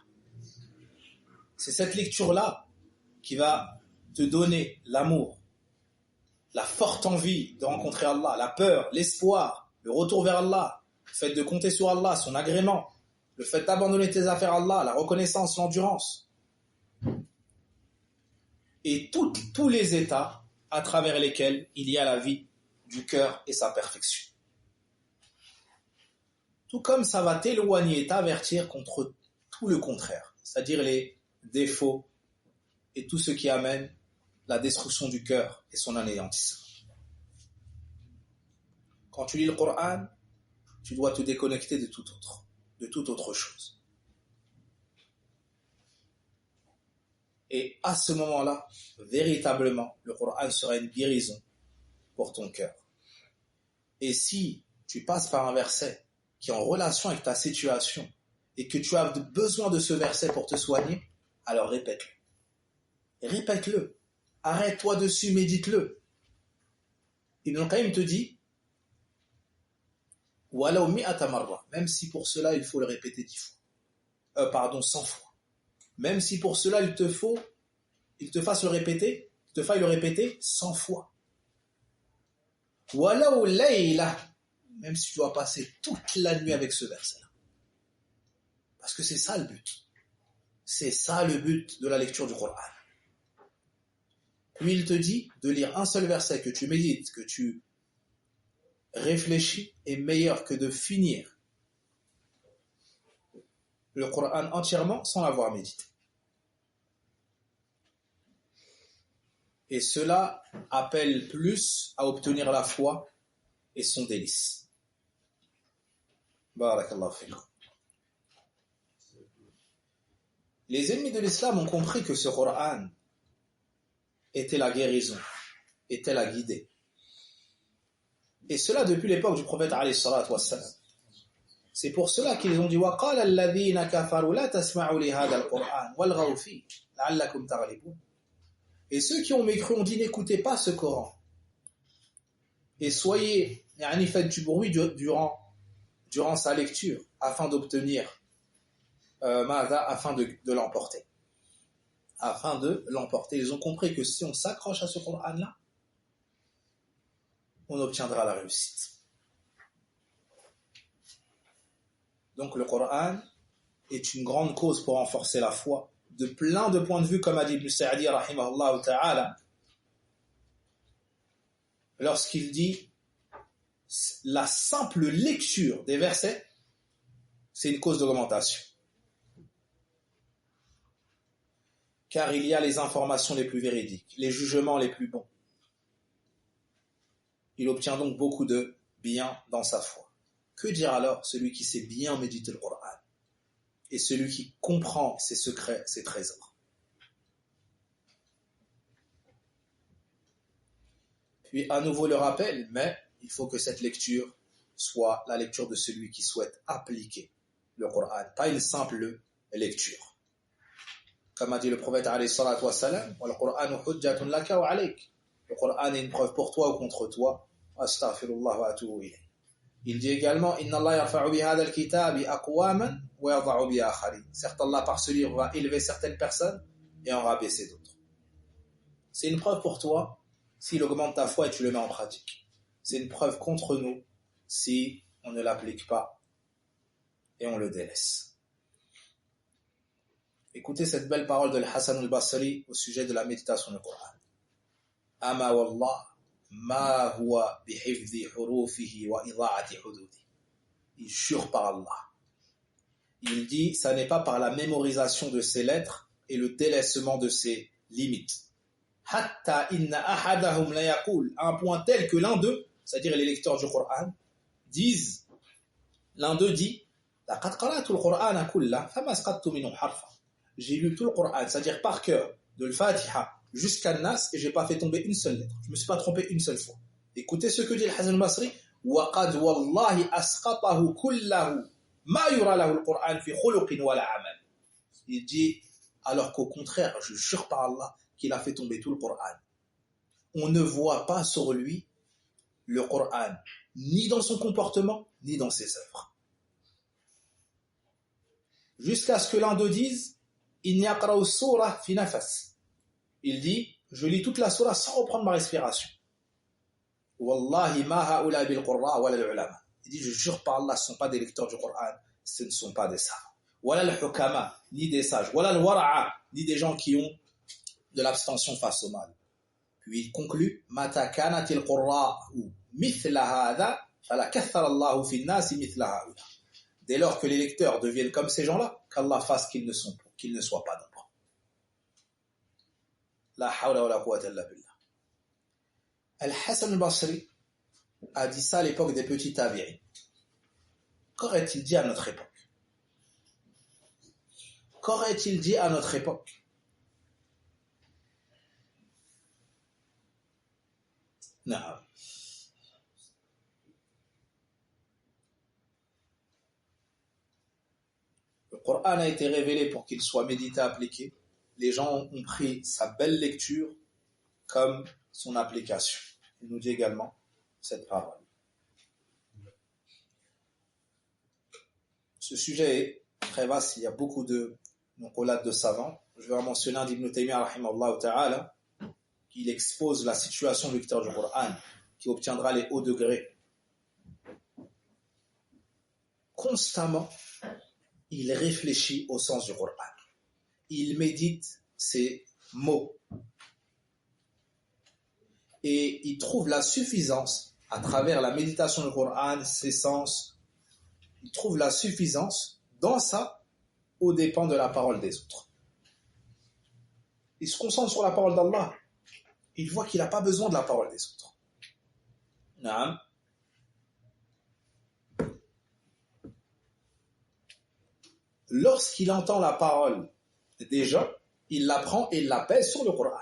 C'est cette lecture-là qui va te donner l'amour, la forte envie de rencontrer Allah, la peur, l'espoir, le retour vers Allah, le fait de compter sur Allah, son agrément, le fait d'abandonner tes affaires à Allah, la reconnaissance, l'endurance. Et tous les états à travers lesquels il y a la vie du cœur et sa perfection. Tout comme ça va t'éloigner et t'avertir contre tout le contraire, c'est-à-dire les défauts et tout ce qui amène la destruction du cœur et son anéantissement. Quand tu lis le Coran, tu dois te déconnecter de toute autre chose. Et à ce moment-là, véritablement, le Coran sera une guérison pour ton cœur. Et si tu passes par un verset qui est en relation avec ta situation et que tu as besoin de ce verset pour te soigner, alors répète-le. Répète-le. Arrête-toi dessus, médite-le. Ibn Qayyim te dit même si pour cela il faut le répéter 100 fois. Même si pour cela il te fasse le répéter, il te faille le répéter 100 fois. Même si tu dois passer toute la nuit avec ce verset-là. Parce que c'est ça le but. C'est ça le but de la lecture du Coran. Puis il te dit de lire un seul verset que tu médites, que tu réfléchis, est meilleur que de finir le Coran entièrement sans l'avoir médité. Et cela appelle plus à obtenir la foi et son délice. Barakallahu fikum. Les ennemis de l'islam ont compris que ce Coran était la guérison, était la guidée. Et cela depuis l'époque du prophète alayhi salatu wassalam. C'est pour cela qu'ils ont dit وَقَالَ الَّذِينَ كَفَرُوا لَا تَسْمَعُوا لِهَذَا الْقُرْآنِ وَالْغَوْا فِيهِ لَعَلَّكُمْ تَغْلِبُونَ. Et ceux qui ont mécru ont dit n'écoutez pas ce Coran et faites du bruit durant sa lecture afin d'obtenir afin de l'emporter. Afin de l'emporter. Ils ont compris que si on s'accroche à ce Coran-là, on obtiendra la réussite. Donc le Coran est une grande cause pour renforcer la foi, de plein de points de vue, comme a dit Ibn Sa'di rahimahullah ta'ala, lorsqu'il dit la simple lecture des versets, c'est une cause d'augmentation. Car il y a les informations les plus véridiques, les jugements les plus bons. Il obtient donc beaucoup de bien dans sa foi. Que dire alors celui qui sait bien méditer le Coran et celui qui comprend ses secrets, ses trésors? Puis à nouveau le rappel, mais il faut que cette lecture soit la lecture de celui qui souhaite appliquer le Coran, pas une simple lecture. Comme a dit le prophète alayhi salatu wa salam, wal Qur'anu hujjatun laka wa alayk. Le Qur'an est une preuve pour toi ou contre toi. Astaghfirullah wa atubu ilayh. Il dit également, inna Allah yarfa'u bi hadha al-kitabi aqwaman wa yadh'u bi akharin. Certes, Allah par ce livre va élever certaines personnes et en rabaisser d'autres. C'est une preuve pour toi s'il augmente ta foi et tu le mets en pratique. C'est une preuve contre nous si on ne l'applique pas et on le délaisse. Écoutez cette belle parole de Hassan al-Basri au sujet de la méditation du Coran. Ama wallah ma huwa bihifdhi hurufihi wa idha'ati hududi. Il jure par Allah. Il dit, ça n'est pas par la mémorisation de ses lettres et le délaissement de ses limites. Hatta inna ahadahum la yaqul, à un point tel que l'un d'eux, c'est-à-dire les lecteurs du Coran, disent, l'un d'eux dit, laqad qara'tu al-Qur'ana kullahu fama asqattu minhu harfa. J'ai lu tout le Coran, c'est-à-dire par cœur, de l'Fatiha jusqu'à Nas, et j'ai pas fait tomber une seule lettre. Je me suis pas trompé une seule fois. Écoutez ce que dit le Hasan al-Basri, wa qad wallahi asqatahu kullahu ma yura lahu al-Qur'an fi khuluqin wala amal. Il dit, alors qu'au contraire, je jure par Allah qu'il a fait tomber tout le Coran. On ne voit pas sur lui le Coran, ni dans son comportement, ni dans ses œuvres. Jusqu'à ce que l'un d'eux dise, inni aqra'u surah fi nafas. Il dit, je lis toute la surah sans reprendre ma respiration. Wallahi ma ha'ula bil qurra wala al-ulama. Il dit, je jure par Allah, ce ne sont pas des lecteurs du Coran, ce ne sont pas des savants. Wala al-hukama, ni des sages. Wala al-wara'a, ni des gens qui ont de l'abstention face au mal. Puis il conclut, mata kanatil qurra'u mithla hadha fala kathara Allahu fi an-nasi mithla ha'ula. Dès lors que les lecteurs deviennent comme ces gens-là, qu'Allah fasse qu'ils ne soient pas nombreux. La hawla wa la quwwata illa billah. Al-Hasan al-Basri a dit ça à l'époque des petits tabi'in. Qu'aurait-il dit à notre époque? Qu'aurait-il dit à notre époque? Non. Le Coran a été révélé pour qu'il soit médité, appliqué. Les gens ont pris sa belle lecture comme son application. Il nous dit également cette parole. Ce sujet est très vaste, il y a beaucoup de collades de savants. Je vais en mentionner un d'Ibn Taymiyyah, rahimahullah ta'ala, qui expose la situation du lecteur du Coran, qui obtiendra les hauts degrés. Constamment, il réfléchit au sens du Coran. Il médite ces mots. Et il trouve la suffisance, à travers la méditation du Coran, ses sens, il trouve la suffisance dans ça, aux dépens de la parole des autres. Il se concentre sur la parole d'Allah. Il voit qu'il n'a pas besoin de la parole des autres. Naam. Lorsqu'il entend la parole des gens, il la prend et il la pèse sur le Coran.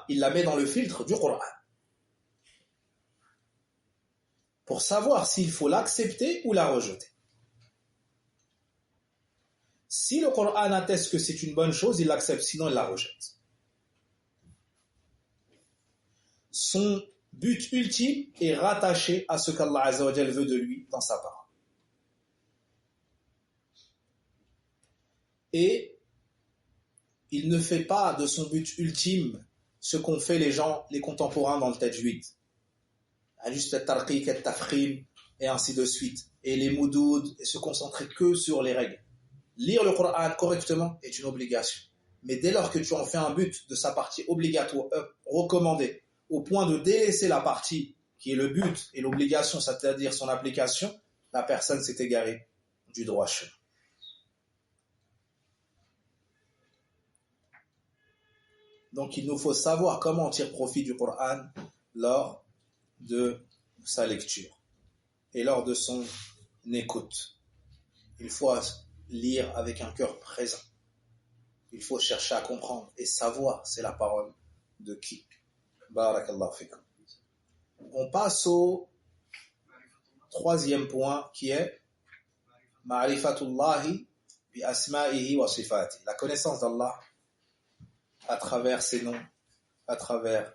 Il la met dans le filtre du Coran. Pour savoir s'il faut l'accepter ou la rejeter. Si le Coran atteste que c'est une bonne chose, il l'accepte, sinon il la rejette. Son but ultime est rattaché à ce qu'Allah Azza wa Jal veut de lui dans sa parole. Et il ne fait pas de son but ultime ce qu'ont fait les gens, les contemporains dans le tajwid. Juste le tarqiq, le tafkhim, et ainsi de suite. Et les moudoud, et se concentrer que sur les règles. Lire le Coran correctement est une obligation. Mais dès lors que tu en fais un but de sa partie obligatoire, recommandée, au point de délaisser la partie qui est le but et l'obligation, c'est-à-dire son application, la personne s'est égarée du droit chemin. Donc il nous faut savoir comment on tire profit du Coran lors de sa lecture et lors de son écoute. Il faut lire avec un cœur présent. Il faut chercher à comprendre et savoir c'est la parole de qui. Barakallahu fikum. On passe au troisième point qui est Ma'rifatullahi bi asma'ihi wa sifatihi. La connaissance d'Allah à travers ses noms, à travers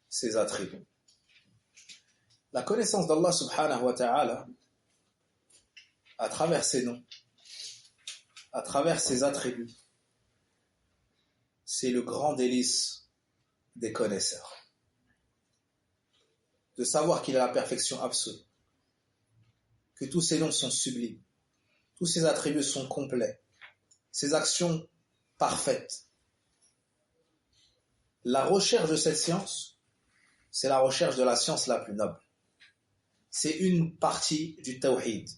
ses attributs. La connaissance d'Allah subhanahu wa ta'ala à travers ses noms, à travers ses attributs, c'est le grand délice des connaisseurs. De savoir qu'il a la perfection absolue, que tous ses noms sont sublimes, tous ses attributs sont complets, ses actions parfaites. La recherche de cette science, c'est la recherche de la science la plus noble. C'est une partie du tawhid,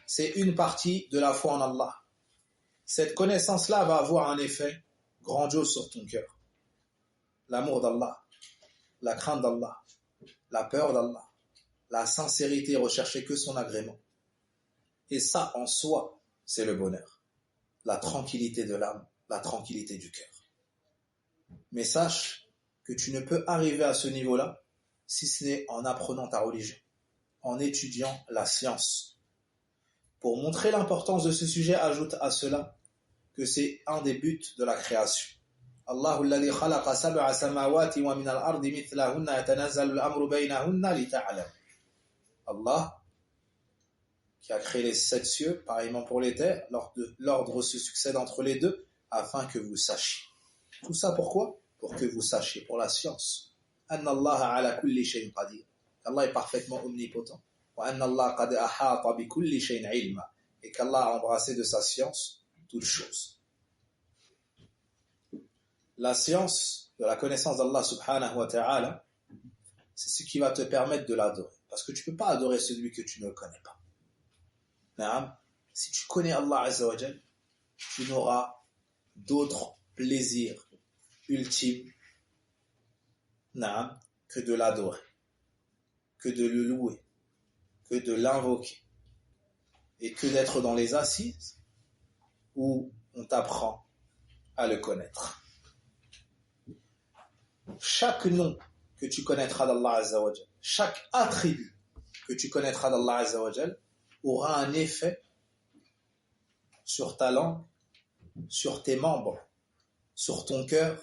c'est une partie de la foi en Allah. Cette connaissance-là va avoir un effet grandiose sur ton cœur. L'amour d'Allah, la crainte d'Allah, la peur d'Allah, la sincérité, rechercher que son agrément. Et ça, en soi, c'est le bonheur. La tranquillité de l'âme, la tranquillité du cœur. Mais sache que tu ne peux arriver à ce niveau-là si ce n'est en apprenant ta religion, en étudiant la science. Pour montrer l'importance de ce sujet, ajoute à cela que c'est un des buts de la création. Allahu alladhi khalaqa sab'a samawati wa min al-ardi mithlahunna yatanazzalu al-amru baynahunna lita'lam. Allah qui a créé les 7 cieux, pareillement pour les terres, l'ordre se succède entre les deux, afin que vous sachiez. Tout ça pourquoi? Pour que vous sachiez, pour la science. Anna Allah ala kulli shay'in qadir. Allah est parfaitement omnipotent. Wa anna Allah qad ahata bi kulli shay'in ilma. Et qu'Allah a embrassé de sa science toutes choses. La science de la connaissance d'Allah subhanahu wa ta'ala, c'est ce qui va te permettre de l'adorer. Parce que tu ne peux pas adorer celui que tu ne connais pas. Si tu connais Allah Azza wa Jal, tu n'auras d'autres plaisirs ultimes que de l'adorer, que de le louer, que de l'invoquer, et que d'être dans les assises où on t'apprend à le connaître. Chaque nom que tu connaîtras d'Allah Azza wa Jal, chaque attribut que tu connaîtras d'Allah Azza wa Jal, aura un effet sur ta langue, sur tes membres, sur ton cœur,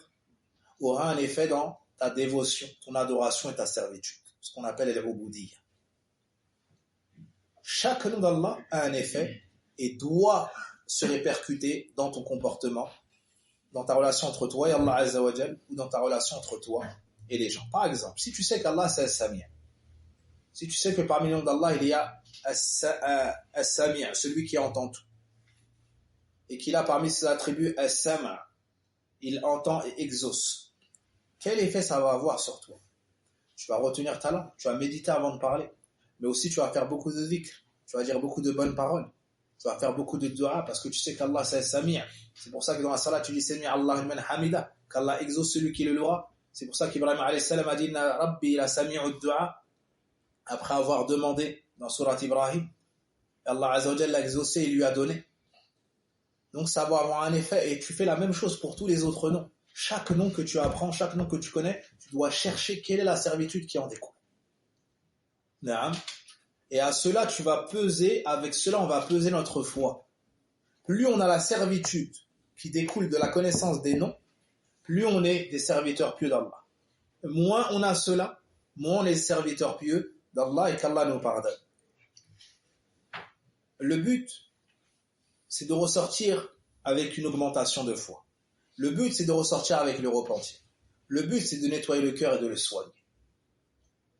aura un effet dans ta dévotion, ton adoration et ta servitude, ce qu'on appelle al-ubudiyya. Chaque nom d'Allah a un effet et doit se répercuter dans ton comportement, dans ta relation entre toi et Allah Azza wa Jal, ou dans ta relation entre toi et les gens. Par exemple, si tu sais qu'Allah c'est As-Sami', si tu sais que parmi les noms d'Allah il y a As-Sami', celui qui entend tout, et qu'il a parmi ses attributs As-Sam', il entend et exauce, quel effet ça va avoir sur toi? Tu vas retenir ta langue, tu vas méditer avant de parler, mais aussi tu vas faire beaucoup de dhikr, tu vas dire beaucoup de bonnes paroles, tu vas faire beaucoup de dua parce que tu sais qu'Allah c'est As-Sami'. C'est pour ça que dans la salat tu dis Sami' Allahu liman hamida, qu'Allah exauce celui qui le louera. C'est pour ça qu'Ibrahim alayhi salam a dit Inna Rabbi la sami'u du'a, après avoir demandé dans Surat Ibrahim, Allah Azza wa Jalla l'a exaucé et lui a donné. Donc ça va avoir un effet, et tu fais la même chose pour tous les autres noms. Chaque nom que tu apprends, chaque nom que tu connais, tu dois chercher quelle est la servitude qui en découle. Et à cela, tu vas peser, avec cela on va peser notre foi. Plus on a la servitude qui découle de la connaissance des noms, plus on est des serviteurs pieux d'Allah. Moins on a cela, moins on est des serviteurs pieux d'Allah et qu'Allah nous pardonne. Le but, c'est de ressortir avec une augmentation de foi. Le but, c'est de ressortir avec le repentir. Le but, c'est de nettoyer le cœur et de le soigner.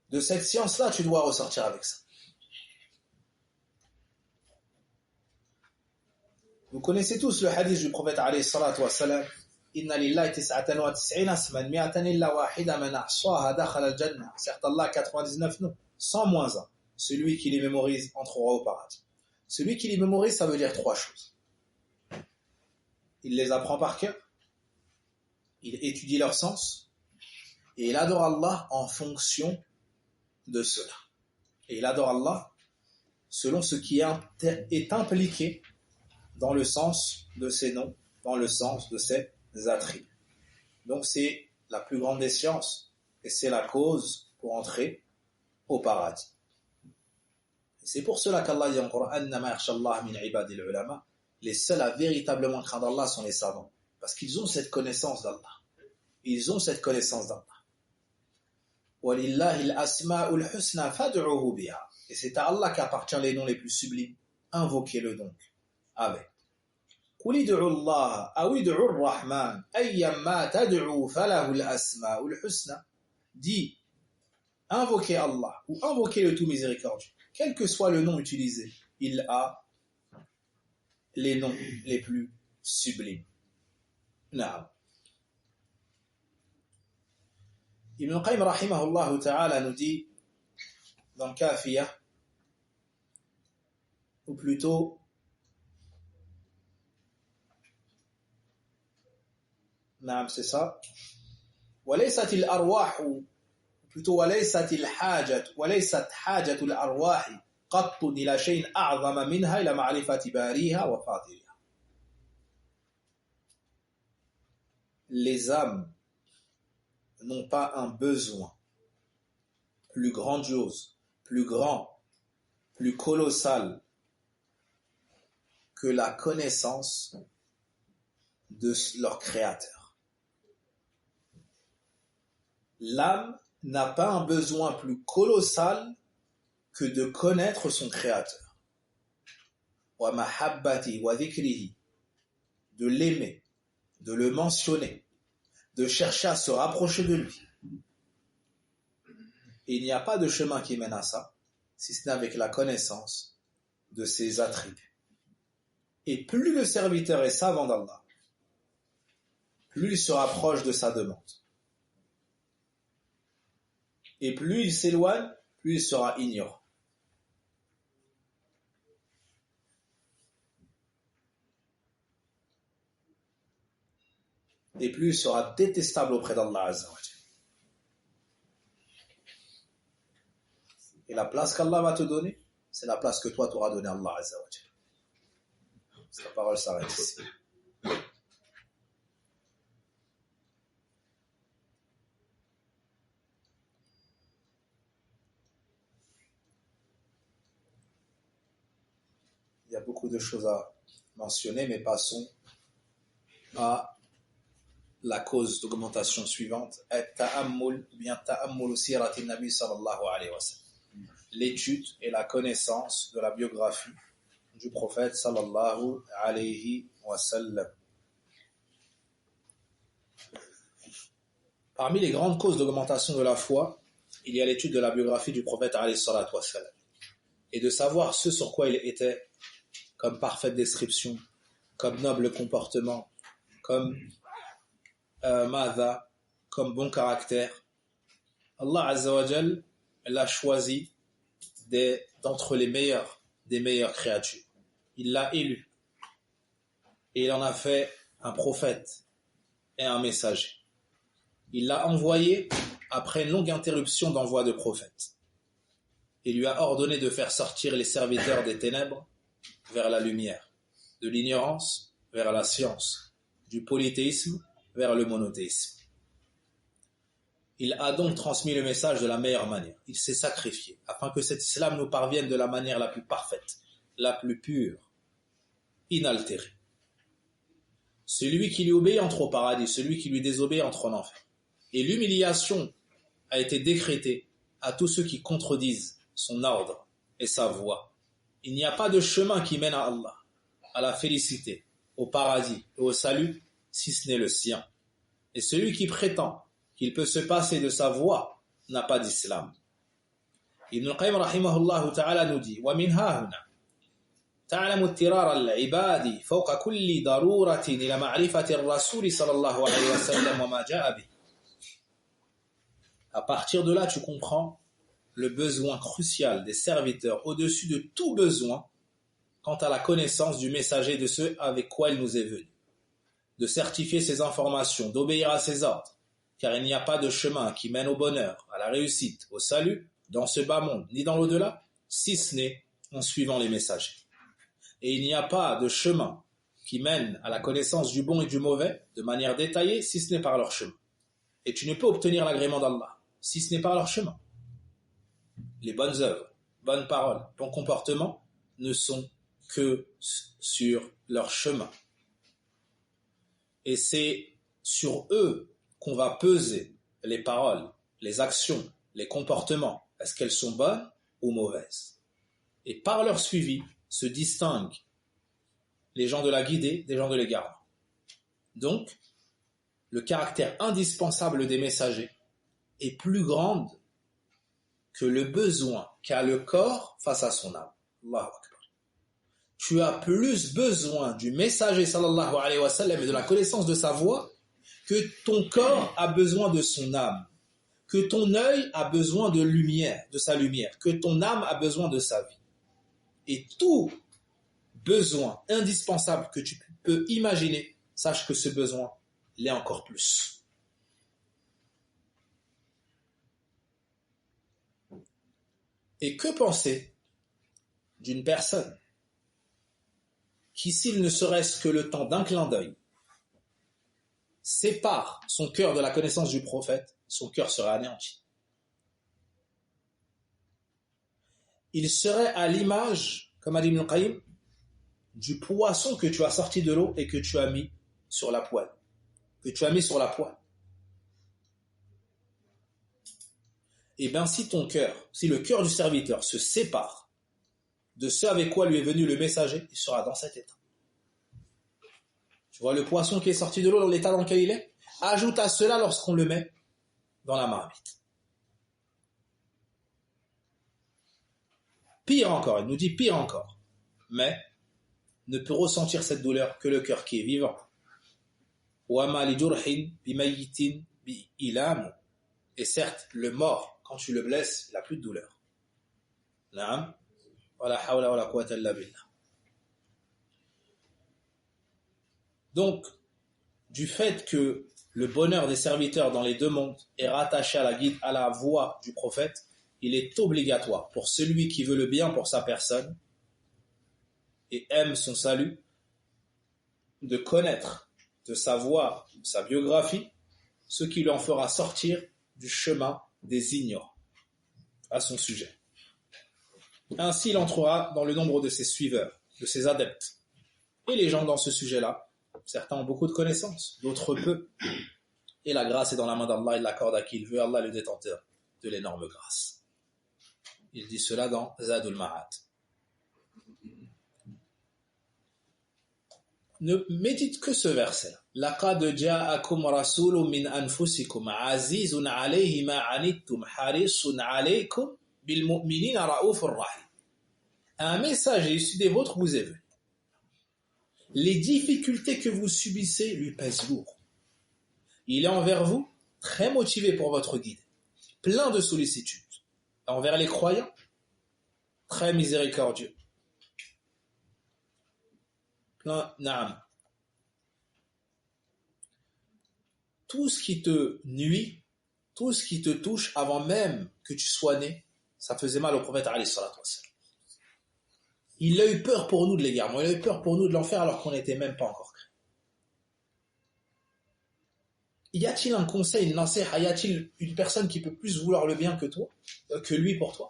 De cette science-là, tu dois ressortir avec ça. Vous connaissez tous le hadith du prophète alayhi salatu wa salam. Inna lillahi 99 asman, mi'atan illa wahida man ahsaha dakhala al-jannah. Certes, Allah 99 noms, 100 moins 1. Celui qui les mémorise entrera au paradis. Celui qui les mémorise, ça veut dire 3 choses. Il les apprend par cœur, il étudie leur sens, et il adore Allah en fonction de cela. Et il adore Allah selon ce qui est impliqué dans le sens de ces noms, dans le sens de ces attributs. Donc c'est la plus grande des sciences, et c'est la cause pour entrer au paradis. Et c'est pour cela qu'Allah dit en Coran, annama yakhsha Allah min ibadil ulama, Les seuls à véritablement craindre Allah sont les savants. Parce qu'ils ont cette connaissance d'Allah. Ils ont cette connaissance d'Allah. وَلِلَّهِ الْأَسْمَاءُ الْحُسْنَى فَادْعُوهُ بِهَا. Et c'est à Allah qu'appartient les noms les plus sublimes. Invoquez-le donc avec. قُلِ ادْعُوا اللَّهَ أَوِ ادْعُوا الرَّحْمَنَ أَيًّمَّا تَدْعُوا فَلَهُ الْأَسْمَاءُ الْحُسْنَى. Dis, invoquez Allah ou invoquez le tout miséricordieux. Quel que soit le nom utilisé, il a les noms les plus sublimes. Naam. Ibn Qayyim rahimahullah ta'ala nous dit dans Kafiyah, ou plutôt naam, c'est ça, وليست الأرواح, plutôt وليست حاجة الأرواح قط إلى شيء أعظم منها إلى معرفة باريها وفاطرها. Les âmes n'ont pas un besoin plus grandiose, plus grand, plus colossal que la connaissance de leur créateur. L'âme n'a pas un besoin plus colossal que de connaître son créateur. Wa mahabbati wa dhikrihi, de l'aimer, de le mentionner, de chercher à se rapprocher de lui. Et il n'y a pas de chemin qui mène à ça, si ce n'est avec la connaissance de ses attributs. Et plus le serviteur est savant d'Allah, plus il se rapproche de sa demande. Et plus il s'éloigne, plus il sera ignorant. Et plus il sera détestable auprès d'Allah Azza wa Jalla. Et la place qu'Allah va te donner, c'est la place que toi tu auras donnée à Allah Azza wa Jalla. Sa parole s'arrête ici. Il y a beaucoup de choses à mentionner, mais passons à la cause d'augmentation suivante, at-ta'ammul, bien ta'ammul sirati nabi sallallahu alayhi wa sallam. L'étude et la connaissance de la biographie du prophète sallallahu alayhi wa sallam. Parmi les grandes causes d'augmentation de la foi, il y a l'étude de la biographie du prophète alayhi salatu wa sallam. Et de savoir ce sur quoi il était, comme parfaite description, comme noble comportement, comme madha, comme bon caractère. Allah Azza wa Jal l'a choisi d'entre les meilleurs des meilleures créatures. Il l'a élu et il en a fait un prophète et un messager. Il l'a envoyé après une longue interruption d'envoi de prophètes. Il lui a ordonné de faire sortir les serviteurs des ténèbres vers la lumière, de l'ignorance vers la science, du polythéisme vers le monothéisme. Il a donc transmis le message de la meilleure manière. Il s'est sacrifié afin que cet islam nous parvienne de la manière la plus parfaite, la plus pure, inaltérée. Celui qui lui obéit entre au paradis, celui qui lui désobéit entre en enfer. Et l'humiliation a été décrétée à tous ceux qui contredisent son ordre et sa voie. Il n'y a pas de chemin qui mène à Allah, à la félicité, au paradis et au salut, si ce n'est le sien. Et celui qui prétend qu'il peut se passer de sa voie n'a pas d'islam. Ibn Qayyim rahimahullah ta'ala nous dit وَمِنْ هَا هُنَا تَعْلَمُ اضْطِرَارَ الْعِبَادِ فَوْقَ كُلِّ ضَرُورَةٍ إِلَى مَعْرِفَةِ الرَّسُولِ صلى الله عليه وسلم وما جاء به. À partir de là, tu comprends le besoin crucial des serviteurs au-dessus de tout besoin quant à la connaissance du messager de ce avec quoi il nous est venu, de certifier ses informations, d'obéir à ses ordres, car il n'y a pas de chemin qui mène au bonheur, à la réussite, au salut, dans ce bas monde, ni dans l'au-delà, si ce n'est en suivant les messagers. Et il n'y a pas de chemin qui mène à la connaissance du bon et du mauvais de manière détaillée, si ce n'est par leur chemin. Et tu ne peux obtenir l'agrément d'Allah, si ce n'est par leur chemin. Les bonnes œuvres, bonnes paroles, bon comportement ne sont que sur leur chemin. Et c'est sur eux qu'on va peser les paroles, les actions, les comportements. Est-ce qu'elles sont bonnes ou mauvaises? Et par leur suivi se distinguent les gens de la guidée des gens de l'égarement. Donc, le caractère indispensable des messagers est plus grand que le besoin qu'a le corps face à son âme. Allahu Akbar. Tu as plus besoin du messager sallallahu alayhi wa sallam et de la connaissance de sa voix que ton corps a besoin de son âme, que ton œil a besoin de lumière, de sa lumière, que ton âme a besoin de sa vie. Et tout besoin indispensable que tu peux imaginer, sache que ce besoin l'est encore plus. Et que penser d'une personne qui, s'il ne serait-ce que le temps d'un clin d'œil, sépare son cœur de la connaissance du prophète, son cœur serait anéanti. Il serait à l'image, comme a dit Ibn Qayyim, du poisson que tu as sorti de l'eau et que tu as mis sur la poêle. Et bien si le cœur du serviteur se sépare de ce avec quoi lui est venu le messager, il sera dans cet état. Tu vois le poisson qui est sorti de l'eau dans l'état dans lequel il est? Ajoute à cela lorsqu'on le met dans la marmite. Pire encore, il nous dit pire encore. Mais ne peut ressentir cette douleur que le cœur qui est vivant. Et certes, le mort, quand tu le blesses, il n'a plus de douleur. Naam. Wala hawla wala quwwata illa billah. Donc, du fait que le bonheur des serviteurs dans les deux mondes est rattaché à la voix du prophète, il est obligatoire pour celui qui veut le bien pour sa personne et aime son salut de connaître, de savoir sa biographie, ce qui lui en fera sortir du chemin des ignorants à son sujet. Ainsi, il entrera dans le nombre de ses suiveurs, de ses adeptes. Et les gens dans ce sujet-là, certains ont beaucoup de connaissances, d'autres peu. Et la grâce est dans la main d'Allah, il l'accorde à qui il veut, Allah est le détenteur de l'énorme grâce. Il dit cela dans Zadul Ma'ad. Ne médite que ce verset. لَقَدْ جَاءَكُمْ رَسُولٌ مِّنْ أَنفُسِكُمْ عَزِيزٌ عَلَيْهِ مَا عَنِتُّمْ حَرِيصٌ عَلَيْكُمْ بِالْمُؤْمِنِينَ رَءُوفٌ رَحِيمٌ. Un messager issu des vôtres vous est venu. Les difficultés que vous subissez lui pèsent lourd. Il est envers vous très motivé pour votre guide, plein de sollicitude. Envers les croyants, très miséricordieux. Naam. Tout ce qui te nuit, tout ce qui te touche avant même que tu sois né, ça faisait mal au prophète alayhi salatu wassalam. Il a eu peur pour nous de l'égarement, il a eu peur pour nous de l'enfer alors qu'on n'était même pas encore créés. Y a-t-il un conseil, une nasiha, y a-t-il une personne qui peut plus vouloir le bien que toi, que lui pour toi?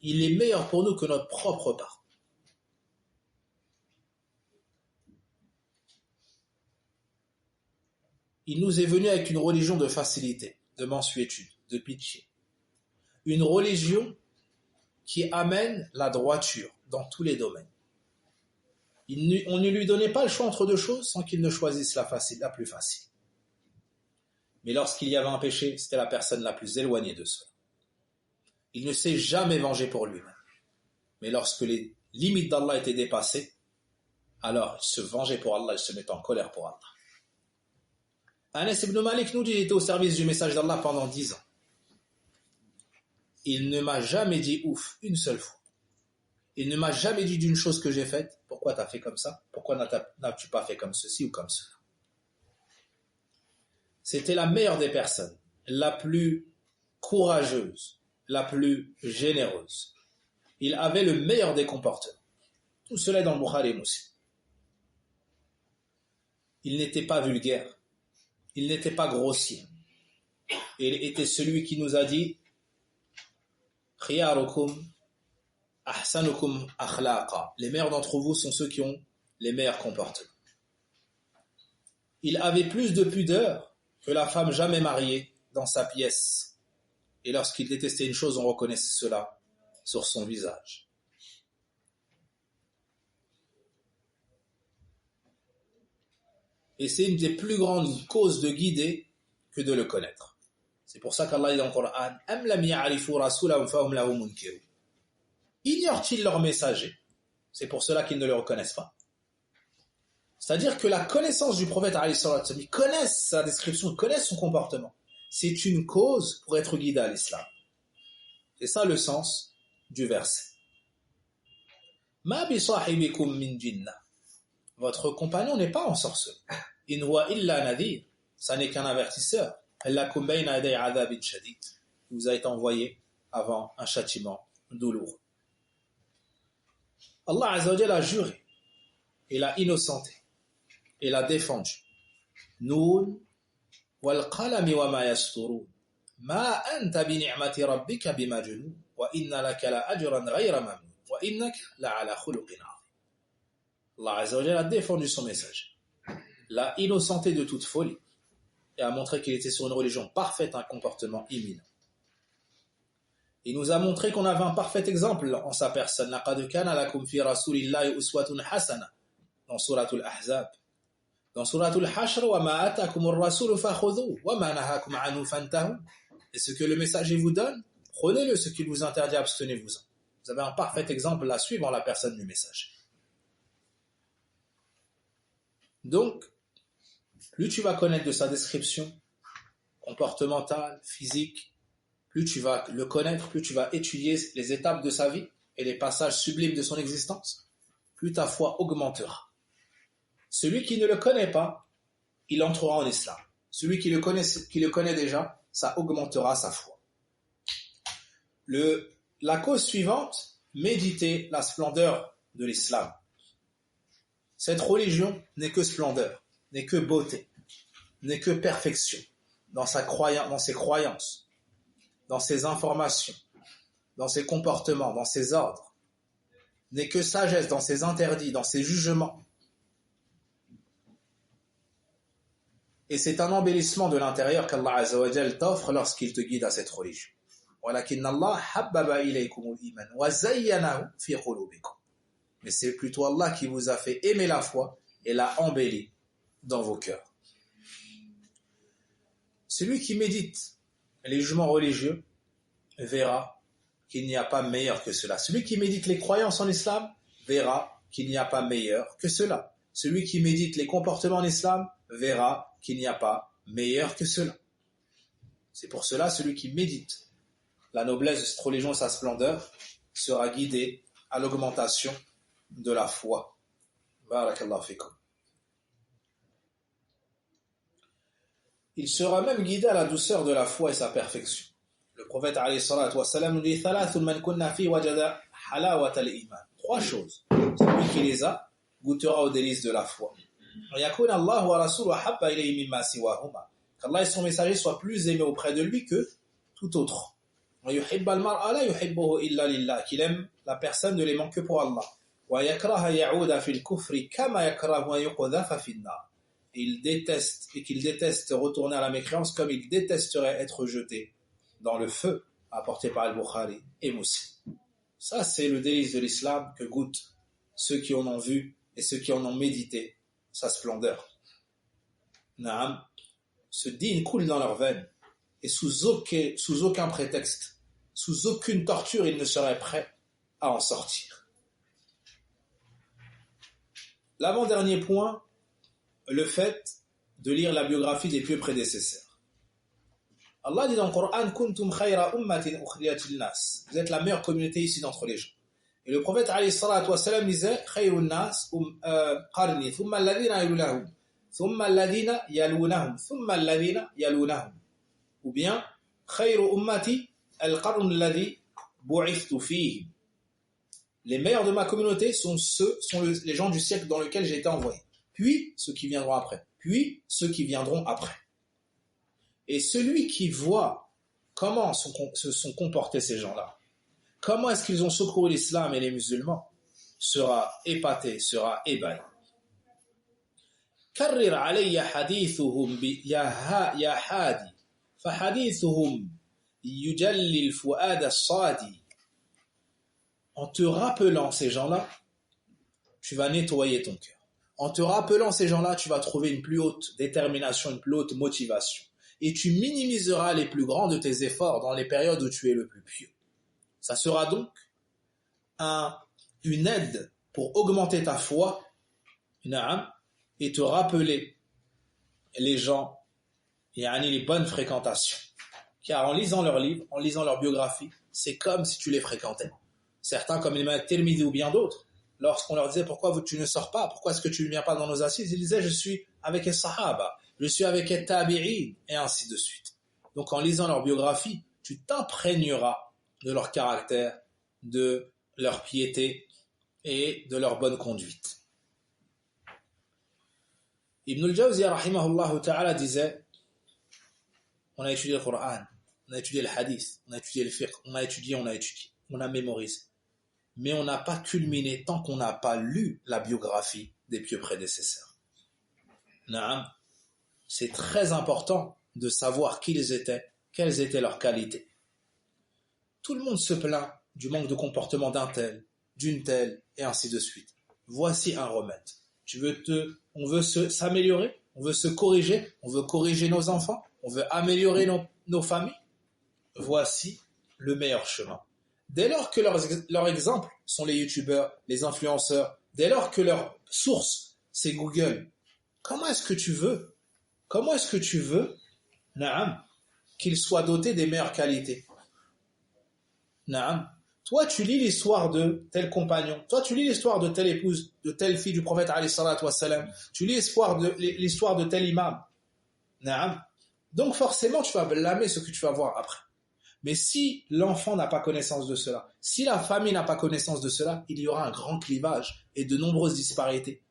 Il est meilleur pour nous que notre propre part. Il nous est venu avec une religion de facilité, de mansuétude, de pitié. Une religion qui amène la droiture dans tous les domaines. On ne lui donnait pas le choix entre deux choses sans qu'il ne choisisse la plus facile. Mais lorsqu'il y avait un péché, c'était la personne la plus éloignée de cela. Il ne s'est jamais vengé pour lui-même. Mais lorsque les limites d'Allah étaient dépassées, alors il se vengeait pour Allah, il se mettait en colère pour Allah. Anas ibn Malik nous dit qu'il était au service du message d'Allah pendant 10 ans. Il ne m'a jamais dit ouf une seule fois. Il ne m'a jamais dit d'une chose que j'ai faite, pourquoi tu as fait comme ça? Pourquoi n'as-tu pas fait comme ceci ou comme cela? C'était la meilleure des personnes, la plus courageuse, la plus généreuse. Il avait le meilleur des comportements. Tout cela est dans le Bukhari et Muslim. Il n'était pas vulgaire. Il n'était pas grossier. Il était celui qui nous a dit Khiyarukum ahsanukum akhlaqa. Les meilleurs d'entre vous sont ceux qui ont les meilleurs comportements. Il avait plus de pudeur que la femme jamais mariée dans sa pièce. Et lorsqu'il détestait une chose, on reconnaissait cela sur son visage. Et c'est une des plus grandes causes de guider que de le connaître. C'est pour ça qu'Allah dit dans le Coran, Am lam ya'rifu rasulahum fahum lahu munkirun. Ignorent-ils leur messager? C'est pour cela qu'ils ne le reconnaissent pas. C'est-à-dire que la connaissance du prophète, ils connaissent sa description, ils connaissent son comportement. C'est une cause pour être guidé à l'islam. C'est ça le sens du verset. Ma bi sahibikum min jinnah. Votre compagnon n'est pas ensorcelé. In huwa illa nadhir. Ça n'est qu'un avertisseur. Lakum bayna yaday adhabin shadid. Il vous a été envoyé avant un châtiment douloureux. Allah Azza wa Jalla a juré et l'a innocenté et l'a défendu. Noun wal qalami wa ma yasturun. Ma anta bi ni'mati rabbika bimajnun wa inna laka la ajran ghayra mamnun wa innaka la ala khuluqin 'azim. Allah Azza wa Jalla a défendu son message, l'a innocenté de toute folie et a montré qu'il était sur une religion parfaite, un comportement imminent. Il nous a montré qu'on avait un parfait exemple en sa personne. Laqad kana lakum fi rasulillahi uswatun hasana dans suratul Ahzab. Dans suratul Hashr, wa ma atakumur rasulu fakhudhuhu wa ma nahakum anhu fantahu. Et ce que le messager vous donne, prenez-le, ce qu'il vous interdit, abstenez-vous-en. Vous avez un parfait exemple à suivre en la personne du messager. Donc, plus tu vas connaître de sa description comportementale, physique, plus tu vas le connaître, plus tu vas étudier les étapes de sa vie et les passages sublimes de son existence, plus ta foi augmentera. Celui qui ne le connaît pas, il entrera en islam. Celui qui le connaît déjà, ça augmentera sa foi. La cause suivante, méditer la splendeur de l'islam. Cette religion n'est que splendeur, n'est que beauté, n'est que perfection dans ses croyances, dans ses informations, dans ses comportements, dans ses ordres, n'est que sagesse dans ses interdits, dans ses jugements. Et c'est un embellissement de l'intérieur qu'Allah Azza wa Jal t'offre lorsqu'il te guide à cette religion. وَلَكِنَّ اللَّهَ حَبَّبَ إِلَيْكُمُ الْإِيمَانَ وَزَيَّنَهُ فِي قُلُوبِكُمْ. Mais c'est plutôt Allah qui vous a fait aimer la foi et l'a embellie dans vos cœurs. Celui qui médite les jugements religieux verra qu'il n'y a pas meilleur que cela. Celui qui médite les croyances en islam verra qu'il n'y a pas meilleur que cela. Celui qui médite les comportements en islam verra qu'il n'y a pas meilleur que cela. C'est pour cela, celui qui médite la noblesse de cette religion et sa splendeur sera guidé à l'augmentation de la foi. Barakallahu fikum. Il sera même guidé à la douceur de la foi et sa perfection. Le prophète alayhi salatu wa salam nous dit thalathun man kunna fi wajada halawata al-iman. Trois choses. Celui qui les a goûtera aux délices de la foi. Yakun Allah wa rasuluhu habba ilayhi mimma siwahuma. Qu'Allah et son messager soient plus aimés auprès de lui que tout autre. Yuhibba al-mar'a la yuhibbuhu illa lillah. Qu'il aime la personne ne l'aimant que pour Allah. Wa yakraha ya'uda fil kufri kama yakrahu an yuqdhafa fin nar. Il déteste et qu'il déteste retourner à la mécréance comme il détesterait être jeté dans le feu, apporté par Al-Bukhari et Muslim. Ça, c'est le délice de l'islam que goûtent ceux qui en ont vu et ceux qui en ont médité sa splendeur. Naam, ce dîn coule dans leurs veines et sous aucun prétexte, sous aucune torture, ils ne seraient prêts à en sortir. L'avant-dernier point, le fait de lire la biographie des pieux prédécesseurs. Allah dit dans le Coran, kuntum khayra ummatin ukhriyat lin-nas. Vous êtes la meilleure communauté ici d'entre les gens. Et le prophète alayhi salatu wa salam disait khayrun nas qarni thumma alladhina yalunahum thumma alladhina yalunahum thumma alladhina yalunahum. Ou bien khayru ummati al-qarn alladhi bu'ithtu fihi. Les meilleurs de ma communauté sont les gens du siècle dans lequel j'ai été envoyé. Puis ceux qui viendront après, puis ceux qui viendront après. Et celui qui voit comment se sont comportés ces gens-là, comment est-ce qu'ils ont secouru l'islam et les musulmans, sera épaté, sera ébahi. كرر علي حديثهم يا حادي فحديثهم يجلي الفؤاد الصادي. En te rappelant ces gens-là, tu vas nettoyer ton cœur. En te rappelant ces gens-là, tu vas trouver une plus haute détermination, une plus haute motivation. Et tu minimiseras les plus grands de tes efforts dans les périodes où tu es le plus pieux. Ça sera donc une aide pour augmenter ta foi, et te rappeler les gens, les bonnes fréquentations. Car en lisant leurs livres, en lisant leurs biographies, c'est comme si tu les fréquentais. Certains, comme l'imam Tirmidhi ou bien d'autres, lorsqu'on leur disait pourquoi tu ne sors pas, pourquoi est-ce que tu ne viens pas dans nos assises, ils disaient je suis avec les sahaba, je suis avec les tabi'in, et ainsi de suite. Donc en lisant leur biographie, tu t'imprégneras de leur caractère, de leur piété et de leur bonne conduite. Ibn al-Jawzi rahimahullah ta'ala disait, on a étudié le Coran, on a étudié le hadith, on a étudié le fiqh, on a étudié, on a mémorisé. Mais on n'a pas culminé tant qu'on n'a pas lu la biographie des pieux prédécesseurs. C'est très important de savoir qui ils étaient, quelles étaient leurs qualités. Tout le monde se plaint du manque de comportement d'un tel, d'une telle, et ainsi de suite. Voici un remède. On veut s'améliorer, on veut se corriger, on veut corriger nos enfants, on veut améliorer nos familles. Voici le meilleur chemin. Dès lors que leurs exemples sont les youtubeurs, les influenceurs, dès lors que leur source c'est Google, comment est-ce que tu veux qu'ils soient dotés des meilleures qualités? Toi tu lis l'histoire de tel compagnon, toi tu lis l'histoire de telle épouse, de telle fille du prophète alayhi salatu wassalam, tu lis l'histoire de tel imam. Donc forcément tu vas blâmer ce que tu vas voir après. Mais si l'enfant n'a pas connaissance de cela, si la famille n'a pas connaissance de cela, il y aura un grand clivage et de nombreuses disparités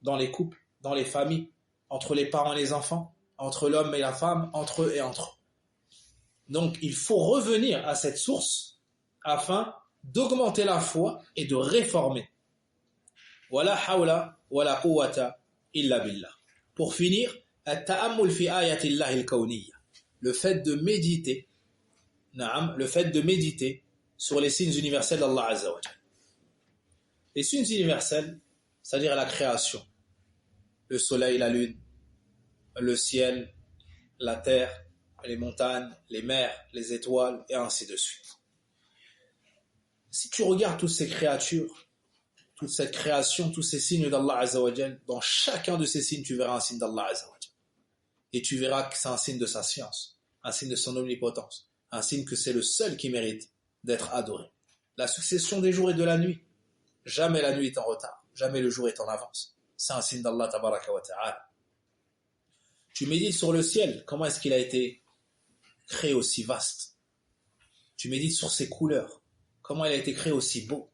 dans les couples, dans les familles, entre les parents et les enfants, entre l'homme et la femme, entre eux et entre eux. Donc il faut revenir à cette source afin d'augmenter la foi et de réformer. Wala hawla wala quwwata illa billah. Pour finir, at-ta'ammul fi ayati Allahi al-kawniyya. Le fait de méditer sur les signes universels d'Allah Azza wa Jalla. Les signes universels, c'est-à-dire la création, le soleil, la lune, le ciel, la terre, les montagnes, les mers, les étoiles, et ainsi de suite. Si tu regardes toutes ces créatures, toute cette création, tous ces signes d'Allah Azza wa Jalla, dans chacun de ces signes, tu verras un signe d'Allah Azza wa Jalla. Et tu verras que c'est un signe de sa science, un signe de son omnipotence, un signe que c'est le seul qui mérite d'être adoré. La succession des jours et de la nuit, jamais la nuit est en retard, jamais le jour est en avance. C'est un signe d'Allah tabaraka wa ta'ala. Tu médites sur le ciel, comment est-ce qu'il a été créé aussi vaste? Tu médites sur ses couleurs, comment il a été créé aussi beau?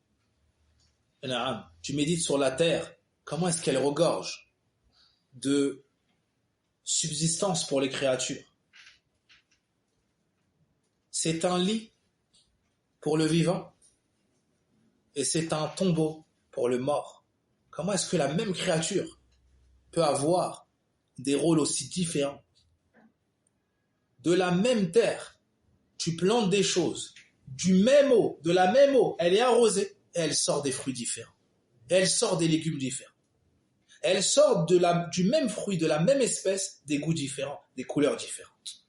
Tu médites sur la terre, comment est-ce qu'elle regorge de subsistance pour les créatures? C'est un lit pour le vivant et c'est un tombeau pour le mort. Comment est-ce que la même créature peut avoir des rôles aussi différents? De la même terre, tu plantes des choses, de la même eau, elle est arrosée et elle sort des fruits différents. Et elle sort des légumes différents. Elle sort du même fruit, de la même espèce, des goûts différents, des couleurs différentes.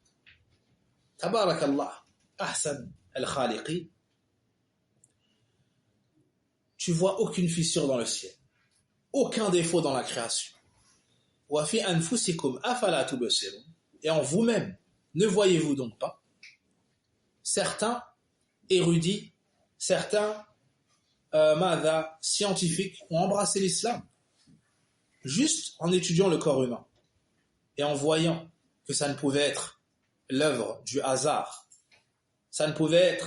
Tabarakallah. Ahsan al-Khaliqi, tu vois aucune fissure dans le ciel, aucun défaut dans la création. Wa fi anfusikum afala tubsirun, et en vous-même, ne voyez-vous donc pas? Certains érudits, certains scientifiques ont embrassé l'islam juste en étudiant le corps humain et en voyant que ça ne pouvait être l'œuvre du hasard. Ça ne pouvait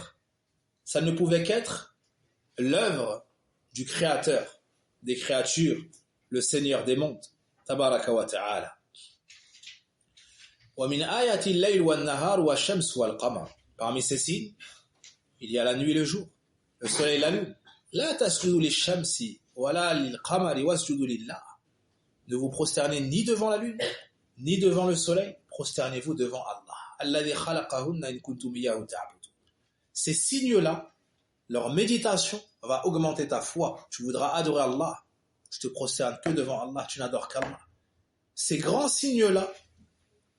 qu'être l'œuvre du créateur des créatures, le Seigneur des mondes, tabaraka wa ta'ala. Wa min ayati al-layl wan-nahar wash-shams wal-qamar. Parmi ces signes, il y a la nuit et le jour, le soleil et la lune. La tasjudu lish-shamsi wala lil-qamari wasjudu lillah. Ne vous prosternez ni devant la lune, ni devant le soleil, prosternez-vous devant Allah. Alladhi khalaqahunna in kuntum iyyahu ta'budun. Ces signes-là, leur méditation va augmenter ta foi. Tu voudras adorer Allah, tu te prosternes que devant Allah, tu n'adores qu'Allah. Ces grands signes-là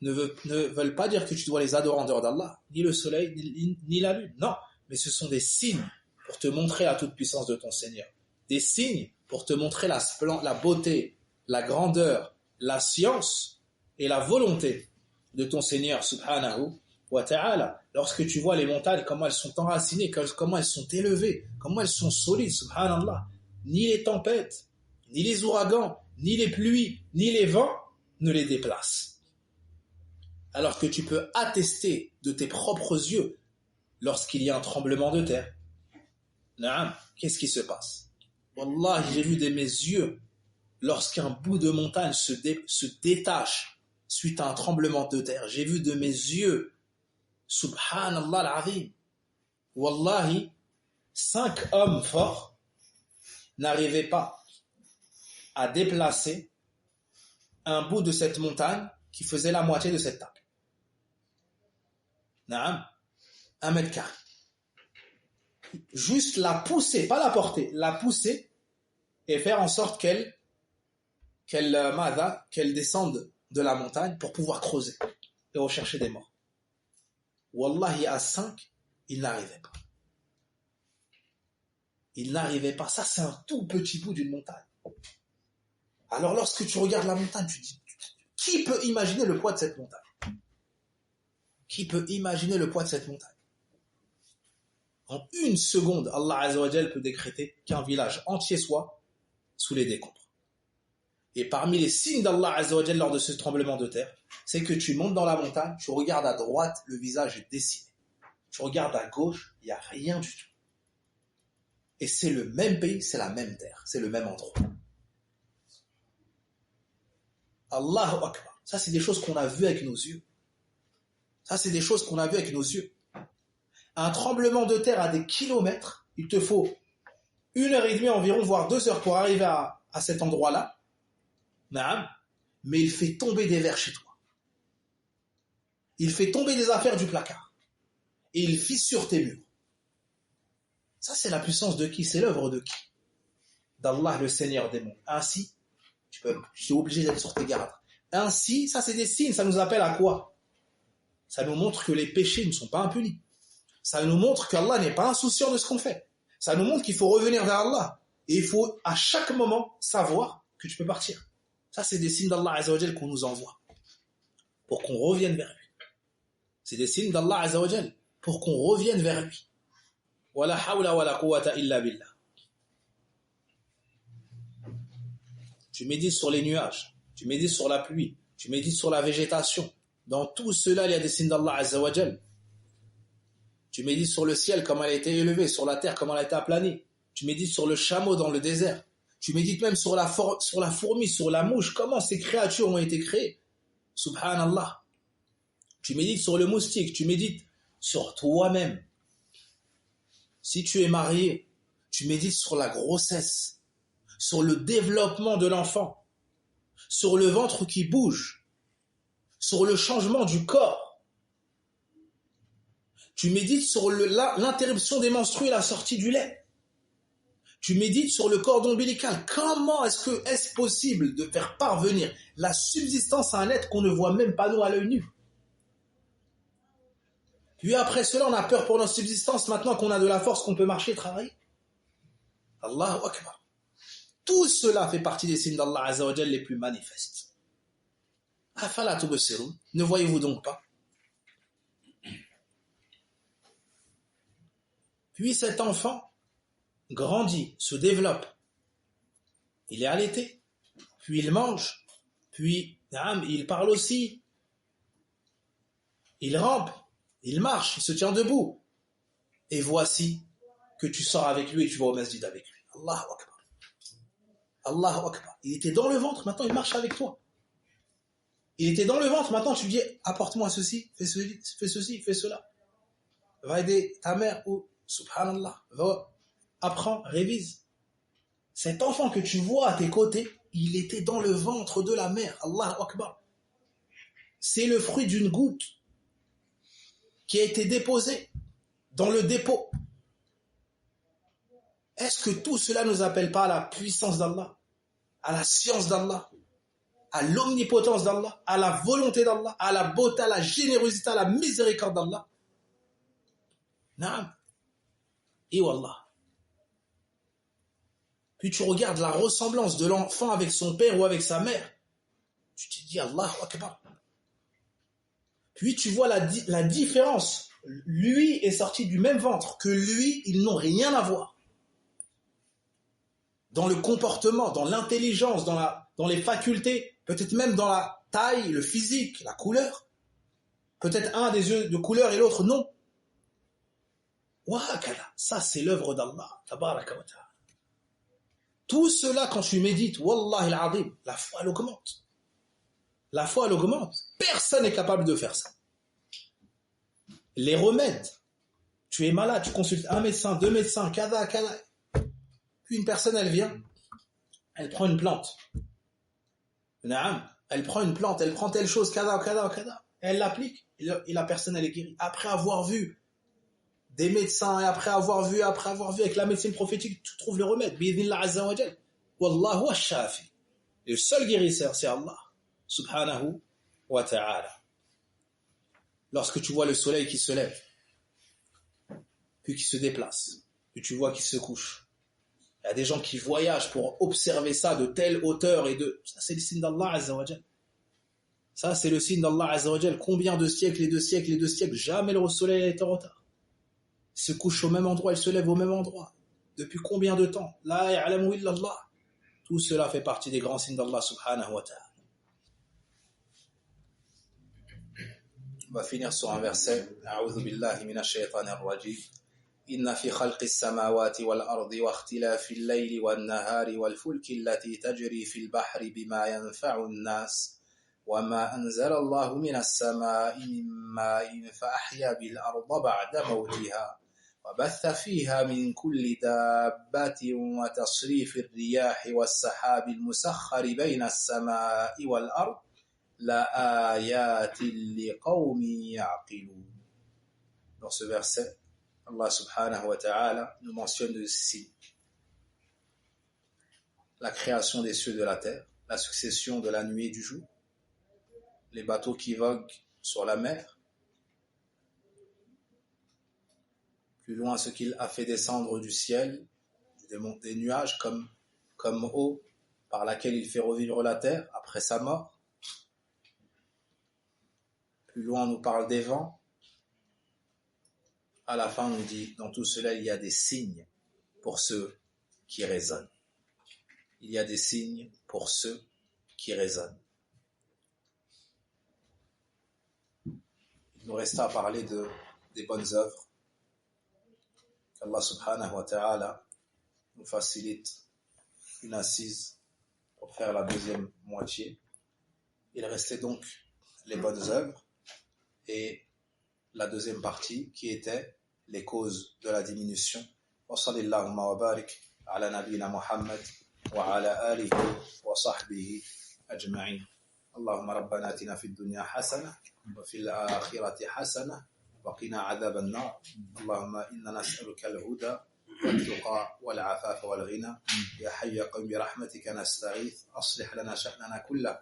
ne veulent pas dire que tu dois les adorer en dehors d'Allah, ni le soleil, ni la lune. Non, mais ce sont des signes pour te montrer la toute-puissance de ton Seigneur. Des signes pour te montrer la beauté, la grandeur, la science et la volonté de ton Seigneur subhanahu wa ta'ala. Lorsque tu vois les montagnes, comment elles sont enracinées, comment elles sont élevées, comment elles sont solides, subhanallah. Ni les tempêtes, ni les ouragans, ni les pluies, ni les vents ne les déplacent. Alors que tu peux attester de tes propres yeux lorsqu'il y a un tremblement de terre. Naam, qu'est-ce qui se passe? Wallah, j'ai vu de mes yeux lorsqu'un bout de montagne se détache suite à un tremblement de terre. J'ai vu de mes yeux, subhanallah al-azim, wallahi, 5 hommes forts n'arrivaient pas à déplacer un bout de cette montagne qui faisait la moitié de cette table. Naam, 1 mètre carré. Juste la pousser, pas la porter, la pousser et faire en sorte qu'elle descende de la montagne pour pouvoir creuser et rechercher des morts. Wallahi, à 5, il n'arrivait pas. Il n'arrivait pas. Ça, c'est un tout petit bout d'une montagne. Alors, lorsque tu regardes la montagne, tu te dis, qui peut imaginer le poids de cette montagne? Qui peut imaginer le poids de cette montagne? En 1 seconde, Allah Azza wa Jal peut décréter qu'un village entier soit sous les décombres. Et parmi les signes d'Allah Azza wa Jal lors de ce tremblement de terre, c'est que tu montes dans la montagne, tu regardes à droite, le visage est dessiné. Tu regardes à gauche, il n'y a rien du tout. Et c'est le même pays, c'est la même terre, c'est le même endroit. Allahu Akbar. Ça, c'est des choses qu'on a vues avec nos yeux. Ça, c'est des choses qu'on a vues avec nos yeux. Un tremblement de terre à des kilomètres, il te faut 1h30 environ, voire 2 heures pour arriver à cet endroit-là. Mais il fait tomber des verres chez toi. Il fait tomber des affaires du placard. Et il fissure tes murs. Ça, c'est la puissance de qui? C'est l'œuvre de qui? D'Allah, le Seigneur des mondes. Ainsi, tu es obligé d'être sur tes gardes. Ainsi, ça, c'est des signes. Ça nous appelle à quoi? Ça nous montre que les péchés ne sont pas impunis. Ça nous montre qu'Allah n'est pas insouciant de ce qu'on fait. Ça nous montre qu'il faut revenir vers Allah. Et il faut à chaque moment savoir que tu peux partir. Ça, c'est des signes d'Allah Azza wa Jal qu'on nous envoie. Pour qu'on revienne vers lui. C'est des signes d'Allah Azza wa Jal pour qu'on revienne vers lui. Wala hawla wala quwwata illa billah. Tu médites sur les nuages. Tu médites sur la pluie. Tu médites sur la végétation. Dans tout cela, il y a des signes d'Allah Azza wa Jal. Tu médites sur le ciel, comment elle a été élevée, sur la terre, comment elle a été aplanie. Tu médites sur le chameau dans le désert. Tu médites même sur la fourmi, sur la mouche, comment ces créatures ont été créées. Subhanallah. Tu médites sur le moustique, tu médites sur toi-même. Si tu es marié, tu médites sur la grossesse, sur le développement de l'enfant, sur le ventre qui bouge, sur le changement du corps. Tu médites sur l'interruption des menstrues et la sortie du lait. Tu médites sur le cordon ombilical. Comment est-ce possible de faire parvenir la subsistance à un être qu'on ne voit même pas nous à l'œil nu? Puis après cela, on a peur pour notre subsistance maintenant qu'on a de la force, qu'on peut marcher et travailler. Allahu Akbar. Tout cela fait partie des signes d'Allah Azza wa Jal les plus manifestes. Afala tubsirun. Ne voyez-vous donc pas? Puis cet enfant grandit, se développe. Il est allaité, puis il mange, puis il parle aussi. Il rampe, il marche, il se tient debout. Et voici que tu sors avec lui et tu vas au masjid avec lui. Allahu Akbar. Allahu Akbar. Il était dans le ventre, maintenant il marche avec toi. Il était dans le ventre, maintenant tu lui dis apporte-moi ceci, fais ceci, fais cela. Va aider ta mère ou subhanallah, va, apprends, révise. Cet enfant que tu vois à tes côtés, il était dans le ventre de la mère. Allahu Akbar. C'est le fruit d'une goutte qui a été déposée dans le dépôt. Est-ce que tout cela ne nous appelle pas à la puissance d'Allah, à la science d'Allah, à l'omnipotence d'Allah, à la volonté d'Allah, à la beauté, à la générosité, à la miséricorde d'Allah? Naam. Et wallah. Puis tu regardes la ressemblance de l'enfant avec son père ou avec sa mère. Tu te dis Allahu Akbar. Puis tu vois la différence. Lui est sorti du même ventre que lui, ils n'ont rien à voir. Dans le comportement, dans l'intelligence, dans les facultés, peut-être même dans la taille, le physique, la couleur. Peut-être un des yeux de couleur et l'autre non. Ça c'est l'œuvre d'Allah. Tabaraka wa ta'ala. Tout cela, quand tu médites, Wallahi al-Azim, la foi elle augmente. La foi elle augmente. Personne n'est capable de faire ça. Les remèdes, tu es malade, tu consultes un médecin, deux médecins, kada. Puis une personne, elle vient, elle prend une plante. Elle prend une plante, elle prend telle chose, kada. Et elle l'applique, et la personne, elle est guérie. Après avoir vu des médecins, et après avoir vu avec la médecine prophétique, tu trouves le remède. Bi'idhnillah azza wa jal. Wallahu ash-shafi. Le seul guérisseur, c'est Allah. Subhanahu wa ta'ala. Lorsque tu vois le soleil qui se lève, puis qui se déplace, puis tu vois qu'il se couche, il y a des gens qui voyagent pour observer ça de telle hauteur ça c'est le signe d'Allah azza wa jal. Ça c'est le signe d'Allah azza wa jal. Combien de siècles et de siècles, jamais le soleil n'est en retard. Il se couche au même endroit, il se lève au même endroit. Depuis combien de temps? La ya'lamu illa Allah. Tout cela fait partie des grands signes d'Allah subhanahu wa ta'ala. On va finir sur un verset. A'udhu billahi minash shaitanir rajim. Inna fi khalqis samawati wal ardi wa ikhtilafil layli wan nahari wal fulki allati tajri fil bahri bima yanfa'u an-nas وما أنزل الله من السماء من ماء فأحيا بالأرض بعد موتها وبث فيها من كل دابة وتصريف الرياح والسحاب المسخر بين السماء والأرض لآيات لقوم يعقلون. Dans ce verset, Allah subhanahu wa ta'ala nous mentionne de signes. La création des cieux et de la terre, la succession de la nuit et du jour, les bateaux qui voguent sur la mer, plus loin ce qu'il a fait descendre du ciel, des nuages comme eau par laquelle il fait revivre la terre après sa mort. Plus loin on nous parle des vents. À la fin on nous dit, dans tout cela il y a des signes pour ceux qui raisonnent. Il y a des signes pour ceux qui raisonnent. Il nous resta à parler des bonnes œuvres. Qu'Allah subhanahu wa ta'ala nous facilite une assise pour faire la deuxième moitié. Il restait donc les bonnes œuvres et la deuxième partie qui était les causes de la diminution. Wa sallallahu wa barik ala nabina Muhammad wa ala alihi wa sahbihi ajma'in. اللهم ربنا آتنا في الدنيا حسنة وفي الآخرة حسنة وقنا عذاب النار. اللهم إنا نسألك الهدى والتقى والعفاف والغنى. يا حي يا قيوم برحمتك نستغيث أصلح لنا شأننا كله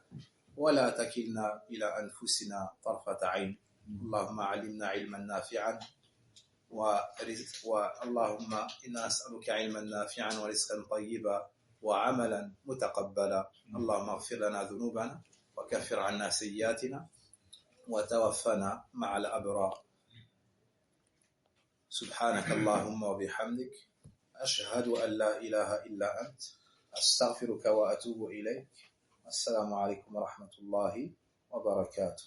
ولا تكلنا إلى أنفسنا طرفة عين. اللهم علمنا علما نافعا اللهم إنا نسألك علما نافعا ورزقا طيبا وعملا متقبلا. اللهم اغفر لنا ذنوبنا وكفر عنا سيئاتنا وتوفنا مع الأبرار. سبحانك اللهم وبحمدك أشهد أن لا إله إلا أنت أستغفرك وأتوب إليك. السلام عليكم ورحمة الله وبركاته.